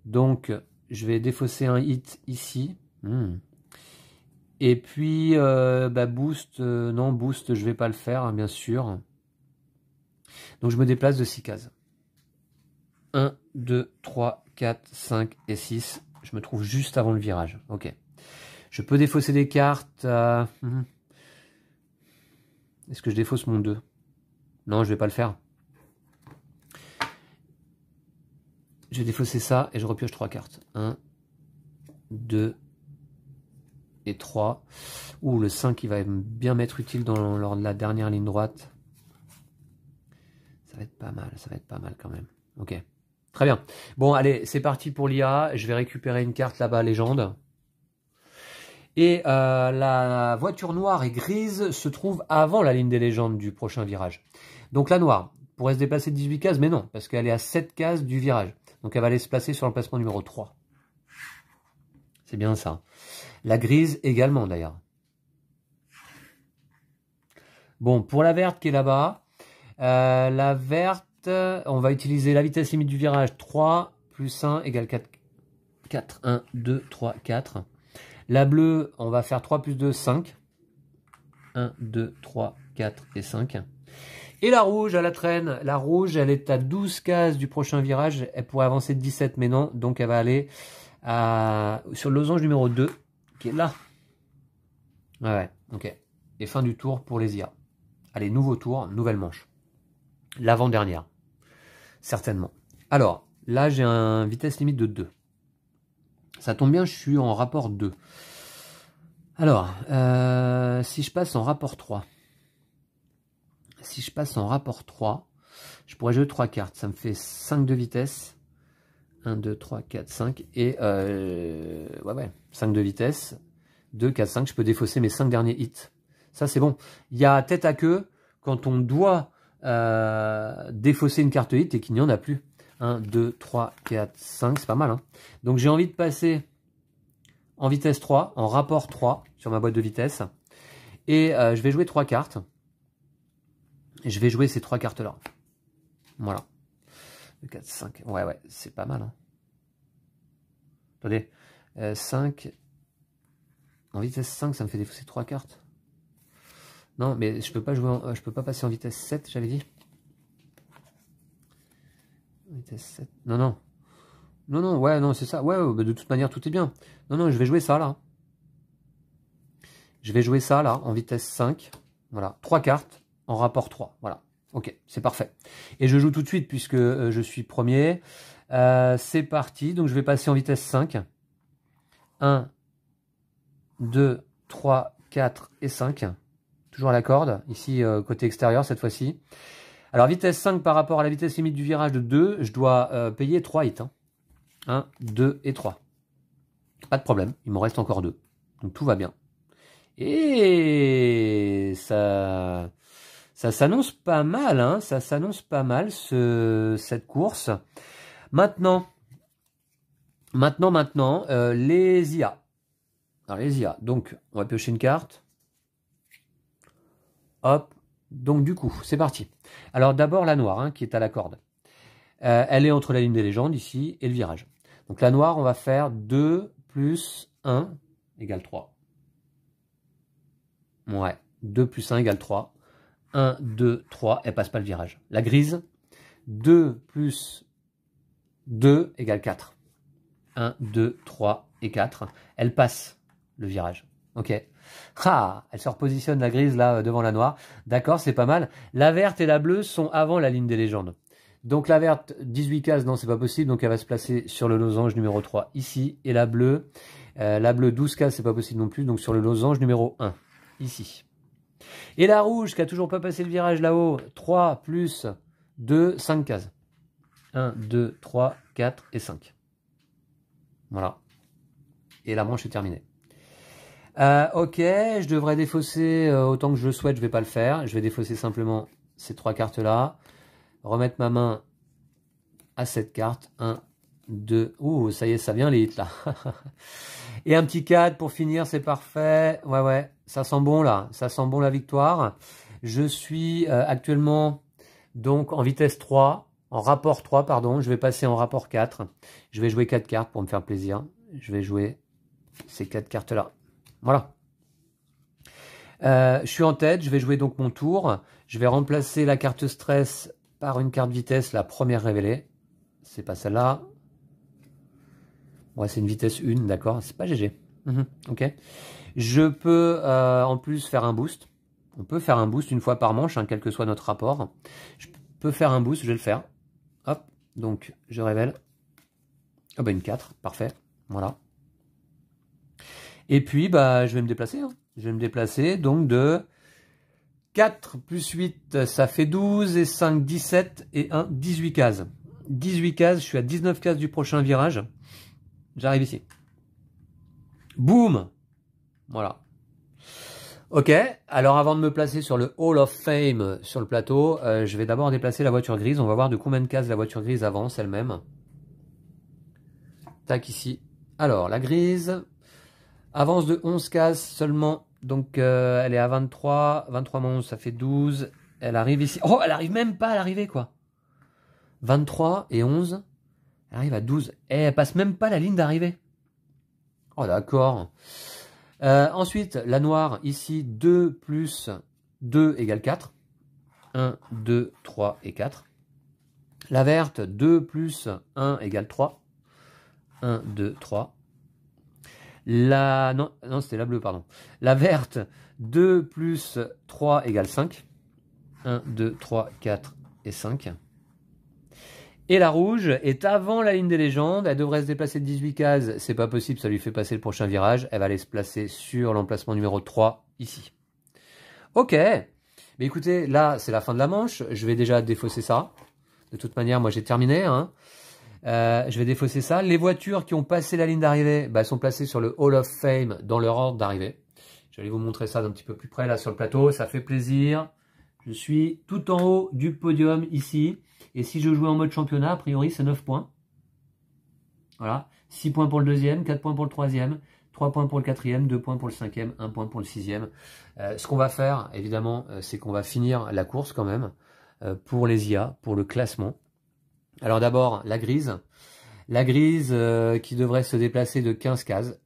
Donc, je vais défausser un hit ici. Et puis, boost, non, boost, je vais pas le faire, hein, bien sûr. Donc, je me déplace de 6 cases. 1, 2, 3, 4, 5 et 6. Je me trouve juste avant le virage. Ok. Je peux défausser des cartes. Est-ce que je défausse mon 2? Non, je vais pas le faire. Je vais défausser ça et je repioche 3 cartes. 1, 2 et 3. Ouh, le 5, il va bien m'être utile lors de la dernière ligne droite. Ça va être pas mal quand même. Ok, très bien. Bon, allez, c'est parti pour l'IA. Je vais récupérer une carte là-bas, légende. Et la voiture noire et grise se trouve avant la ligne des légendes du prochain virage. Donc la noire pourrait se déplacer de 18 cases, mais non, parce qu'elle est à 7 cases du virage. Donc elle va aller se placer sur le placement numéro 3. C'est bien ça. La grise également d'ailleurs. Bon, pour la verte qui est là-bas, la verte, on va utiliser la vitesse limite du virage 3 plus 1 égale 4. 4, 1, 2, 3, 4. La bleue, on va faire 3 plus 2, 5. 1, 2, 3, 4 et 5. Et la rouge à la traîne. La rouge, elle est à 12 cases du prochain virage. Elle pourrait avancer de 17, mais non. Donc elle va aller sur le losange numéro 2, qui est là. Ouais, ok. Et fin du tour pour les IA. Allez, nouveau tour, nouvelle manche. L'avant-dernière. Certainement. Alors, là, j'ai un vitesse limite de 2. Ça tombe bien, je suis en rapport 2. Alors, si je passe en rapport 3. Si je passe en rapport 3, je pourrais jouer 3 cartes. Ça me fait 5 de vitesse. 1, 2, 3, 4, 5. Et, 5 de vitesse. 2, 4, 5. Je peux défausser mes 5 derniers hits. Ça, c'est bon. Il y a tête à queue quand on doit défausser une carte hit et qu'il n'y en a plus. 1, 2, 3, 4, 5. C'est pas mal, hein. Donc, j'ai envie de passer en vitesse 3, en rapport 3 sur ma boîte de vitesse. Et je vais jouer 3 cartes. Et je vais jouer ces 3 cartes-là. Voilà. 2, 4, 5. Ouais, c'est pas mal, hein. Attendez. 5. En vitesse 5, ça me fait défausser 3 cartes. Non, mais je peux pas jouer je peux pas passer en vitesse 7, j'avais dit. Vitesse 7. Non. Non, ouais, non, c'est ça. Ouais, bah de toute manière, tout est bien. Non, je vais jouer ça, là. Je vais jouer ça, là, en vitesse 5. Voilà. 3 cartes en rapport 3. Voilà. Ok, c'est parfait. Et je joue tout de suite, puisque je suis premier. C'est parti. Donc, je vais passer en vitesse 5. 1, 2, 3, 4 et 5. Toujours à la corde, ici côté extérieur cette fois-ci. Alors vitesse 5 par rapport à la vitesse limite du virage de 2, je dois payer 3 hits. Hein. 1, 2 et 3. Pas de problème, il m'en reste encore 2. Donc tout va bien. Et ça s'annonce pas mal, hein. Ça s'annonce pas mal cette course. Maintenant, les IA. Alors les IA, donc on va piocher une carte. Hop, donc du coup, c'est parti. Alors d'abord la noire, hein, qui est à la corde. Elle est entre la ligne des légendes, ici, et le virage. Donc la noire, on va faire 2 plus 1 égale 3. Ouais, 2 plus 1 égale 3. 1, 2, 3, elle passe pas le virage. La grise, 2 plus 2 égale 4. 1, 2, 3 et 4. Elle passe le virage. Ok. Ah, elle se repositionne la grise là devant la noire. D'accord, c'est pas mal. La verte et la bleue sont avant la ligne des légendes. Donc la verte, 18 cases, non, c'est pas possible. Donc elle va se placer sur le losange numéro 3 ici. Et la bleue, 12 cases, c'est pas possible non plus. Donc sur le losange numéro 1 ici. Et la rouge qui a toujours pas passé le virage là-haut, 3 plus 2, 5 cases. 1, 2, 3, 4 et 5. Voilà. Et la manche est terminée. Ok, je devrais défausser autant que je le souhaite, je vais pas le faire. Je vais défausser simplement ces 3 cartes-là. Remettre ma main à cette carte. 1, 2, ouh, ça y est, ça vient les hits là. Et un petit 4 pour finir, c'est parfait. Ouais, ça sent bon là, ça sent bon la victoire. Je suis actuellement donc en vitesse 3, en rapport 3, pardon. Je vais passer en rapport 4. Je vais jouer 4 cartes pour me faire plaisir. Je vais jouer ces 4 cartes-là. Voilà. Je suis en tête, je vais jouer donc mon tour. Je vais remplacer la carte stress par une carte vitesse, la première révélée. C'est pas celle-là. Ouais, c'est une vitesse 1, d'accord. C'est pas GG. Ok. Je peux en plus faire un boost. On peut faire un boost une fois par manche, hein, quel que soit notre rapport. Je peux faire un boost, je vais le faire. Hop, donc je révèle. Ah bah une 4, parfait. Voilà. Et puis, bah, je vais me déplacer. Hein. Je vais me déplacer, donc de 4 plus 8, ça fait 12, et 5, 17, et 1, 18 cases. 18 cases, je suis à 19 cases du prochain virage. J'arrive ici. Boum! Voilà. Ok, alors avant de me placer sur le Hall of Fame sur le plateau, je vais d'abord déplacer la voiture grise. On va voir de combien de cases la voiture grise avance elle-même. Tac, ici. Alors, la grise avance de 11 cases seulement. Donc, elle est à 23. 23 moins 11, ça fait 12. Elle arrive ici. Oh, elle arrive même pas à l'arrivée, quoi. 23 et 11. Elle arrive à 12. Et elle passe même pas la ligne d'arrivée. Oh, d'accord. Ensuite, la noire, ici, 2 plus 2 égale 4. 1, 2, 3 et 4. La verte, 2 plus 1 égale 3. 1, 2, 3. Non, c'était la bleue, pardon. La verte, 2 plus 3 égale 5. 1, 2, 3, 4 et 5. Et la rouge est avant la ligne des légendes. Elle devrait se déplacer de 18 cases. C'est pas possible, ça lui fait passer le prochain virage. Elle va aller se placer sur l'emplacement numéro 3, ici. Ok. Mais écoutez, là, c'est la fin de la manche. Je vais déjà défausser ça. De toute manière, moi, j'ai terminé. Hein. Je vais défausser ça. Les voitures qui ont passé la ligne d'arrivée bah, sont placées sur le Hall of Fame dans leur ordre d'arrivée. Je vais aller vous montrer ça d'un petit peu plus près, là, sur le plateau. Ça fait plaisir. Je suis tout en haut du podium ici. Et si je jouais en mode championnat, a priori, c'est 9 points. Voilà. 6 points pour le deuxième, 4 points pour le troisième, 3 points pour le quatrième, 2 points pour le cinquième, 1 point pour le sixième. Ce qu'on va faire, évidemment, c'est qu'on va finir la course quand même pour les IA, pour le classement. Alors d'abord, la grise. La grise qui devrait se déplacer de 15 cases.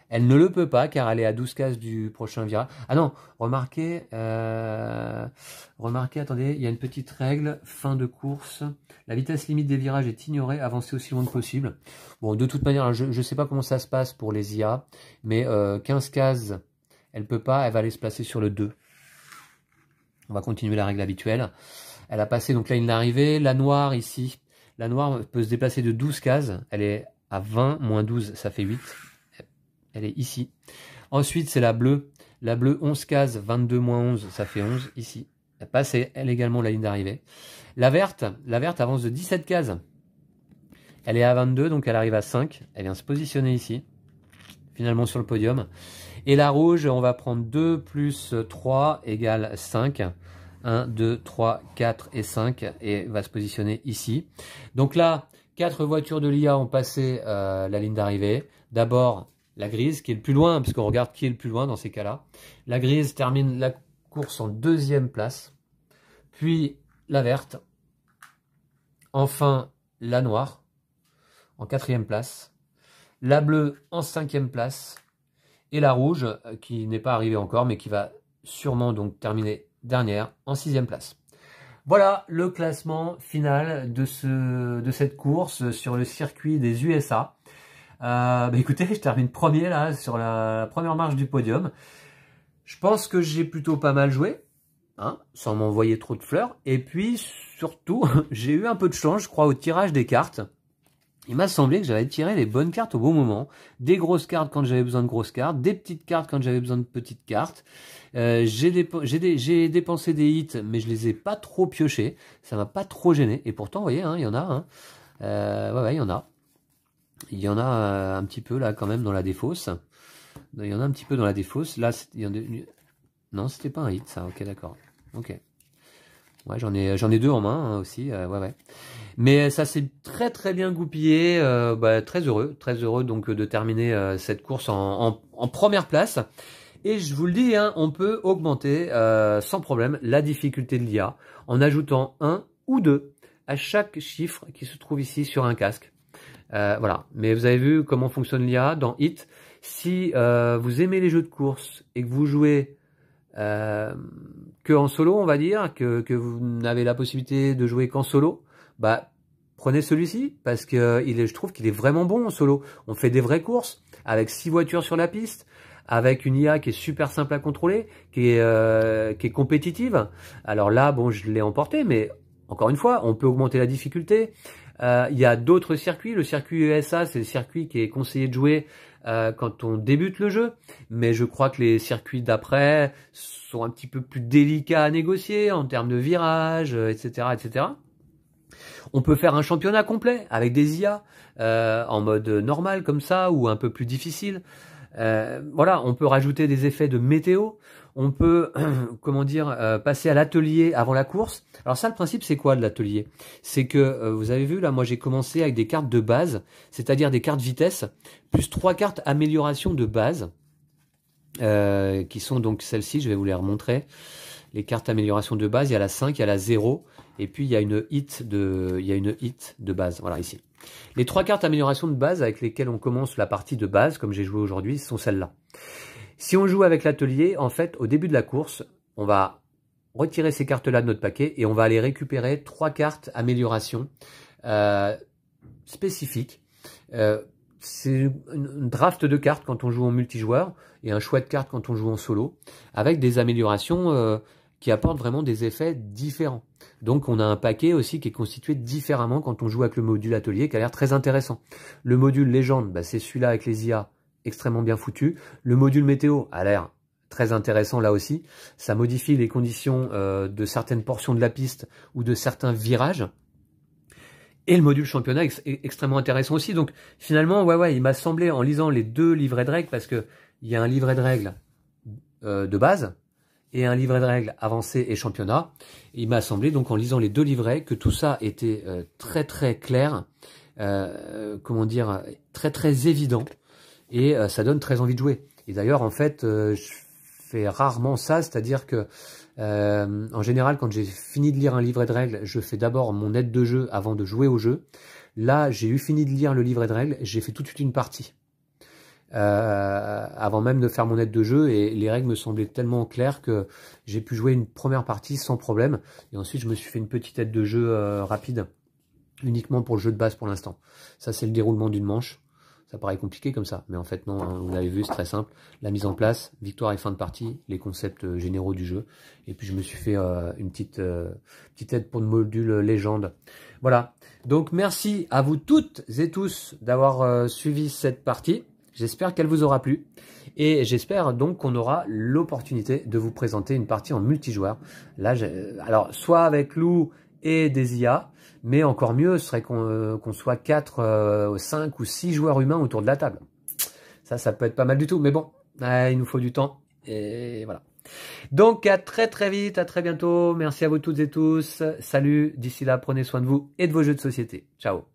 Elle ne le peut pas car elle est à 12 cases du prochain virage. Ah non, remarquez, attendez, il y a une petite règle, fin de course. La vitesse limite des virages est ignorée, avancez aussi loin que possible. Bon, de toute manière, je ne sais pas comment ça se passe pour les IA, mais 15 cases, elle peut pas, elle va aller se placer sur le 2. On va continuer la règle habituelle. Elle a passé donc la ligne d'arrivée. La noire ici, la noire peut se déplacer de 12 cases. Elle est à 20, moins 12, ça fait 8. Elle est ici. Ensuite, c'est la bleue. La bleue, 11 cases, 22 moins 11, ça fait 11 ici. Elle passe, elle également, la ligne d'arrivée. La verte avance de 17 cases. Elle est à 22, donc elle arrive à 5. Elle vient se positionner ici, finalement sur le podium. Et la rouge, on va prendre 2 plus 3 égale 5. 1, 2, 3, 4 et 5 et va se positionner ici. Donc là, 4 voitures de l'IA ont passé la ligne d'arrivée. D'abord, la grise qui est le plus loin, parce qu'on regarde qui est le plus loin dans ces cas-là. La grise termine la course en 2e place. Puis la verte. Enfin, la noire en 4e place. La bleue en 5e place. Et la rouge, qui n'est pas arrivée encore, mais qui va sûrement donc terminer dernière en 6e place. Voilà le classement final de cette course sur le circuit des USA. Écoutez, je termine premier là sur la première marche du podium. Je pense que j'ai plutôt pas mal joué, hein, sans m'envoyer trop de fleurs. Et puis surtout, j'ai eu un peu de chance, je crois, au tirage des cartes. Il m'a semblé que j'avais tiré les bonnes cartes au bon moment. Des grosses cartes quand j'avais besoin de grosses cartes, des petites cartes quand j'avais besoin de petites cartes. J'ai dépensé des hits, mais je les ai pas trop piochés. Ça m'a pas trop gêné. Et pourtant, vous voyez, hein, il y en a. Hein. Ouais, il y en a. Il y en a un petit peu là quand même dans la défausse. Il y en a un petit peu dans la défausse. Là, non, c'était pas un hit, ça. Ok, d'accord. Ok. Ouais, j'en ai 2 en main hein, aussi. Ouais. Mais ça s'est très très bien goupillé. Très heureux donc de terminer cette course en première place. Et je vous le dis, hein, on peut augmenter sans problème la difficulté de l'IA en ajoutant 1 ou 2 à chaque chiffre qui se trouve ici sur un casque. Voilà, mais vous avez vu comment fonctionne l'IA dans Hit. Si vous aimez les jeux de course et que vous jouez que en solo, on va dire, que vous n'avez la possibilité de jouer qu'en solo, prenez celui-ci parce que je trouve qu'il est vraiment bon en solo. On fait des vraies courses avec 6 voitures sur la piste, avec une IA qui est super simple à contrôler, qui est compétitive. Alors là, bon, je l'ai emporté, mais encore une fois, on peut augmenter la difficulté. Il y a d'autres circuits. Le circuit USA, c'est le circuit qui est conseillé de jouer quand on débute le jeu. Mais je crois que les circuits d'après sont un petit peu plus délicats à négocier en termes de virages, etc., etc. On peut faire un championnat complet avec des IA en mode normal comme ça ou un peu plus difficile. Voilà, on peut rajouter des effets de météo. On peut, comment dire, passer à l'atelier avant la course. Alors ça, le principe, c'est quoi de l'atelier? C'est que, vous avez vu, là, moi, j'ai commencé avec des cartes de base, c'est-à-dire des cartes vitesse, plus 3 cartes amélioration de base, qui sont donc celles-ci, je vais vous les remontrer. Les cartes amélioration de base, il y a la 5, il y a la 0, et puis il y a une hit de base, voilà, ici. Les 3 cartes amélioration de base avec lesquelles on commence la partie de base, comme j'ai joué aujourd'hui, sont celles-là. Si on joue avec l'atelier, en fait, au début de la course, on va retirer ces cartes-là de notre paquet et on va aller récupérer 3 cartes amélioration spécifiques. C'est une draft de cartes quand on joue en multijoueur et un choix de cartes quand on joue en solo, avec des améliorations qui apportent vraiment des effets différents. Donc on a un paquet aussi qui est constitué différemment quand on joue avec le module atelier, qui a l'air très intéressant. Le module légende, c'est celui-là avec les IA, extrêmement bien foutu. Le module météo a l'air très intéressant là aussi. Ça modifie les conditions de certaines portions de la piste ou de certains virages. Et le module championnat est extrêmement intéressant aussi. Donc finalement, ouais, il m'a semblé en lisant les 2 livrets de règles, parce que il y a un livret de règles de base et un livret de règles avancé et championnat. Il m'a semblé donc en lisant les 2 livrets que tout ça était très très clair, comment dire, très très évident, et ça donne très envie de jouer. Et d'ailleurs en fait je fais rarement ça, c'est-à-dire que en général quand j'ai fini de lire un livret de règles, je fais d'abord mon aide de jeu avant de jouer au jeu. Là j'ai eu fini de lire le livret de règles, j'ai fait tout de suite une partie. Avant même de faire mon aide de jeu, et les règles me semblaient tellement claires que j'ai pu jouer une première partie sans problème, et ensuite je me suis fait une petite aide de jeu rapide, uniquement pour le jeu de base pour l'instant. Ça c'est le déroulement d'une manche, ça paraît compliqué comme ça, mais en fait non, hein, vous l'avez vu, c'est très simple. La mise en place, victoire et fin de partie, les concepts généraux du jeu, et puis je me suis fait une petite aide pour le module légende. Voilà, donc merci à vous toutes et tous d'avoir suivi cette partie. J'espère qu'elle vous aura plu, et j'espère donc qu'on aura l'opportunité de vous présenter une partie en multijoueur. Là, alors soit avec Lou et des IA, mais encore mieux ce serait qu'on soit 4, 5 ou 6 joueurs humains autour de la table. Ça peut être pas mal du tout, mais bon, il nous faut du temps, et voilà. Donc à très très vite, à très bientôt, merci à vous toutes et tous, salut, d'ici là prenez soin de vous et de vos jeux de société, ciao.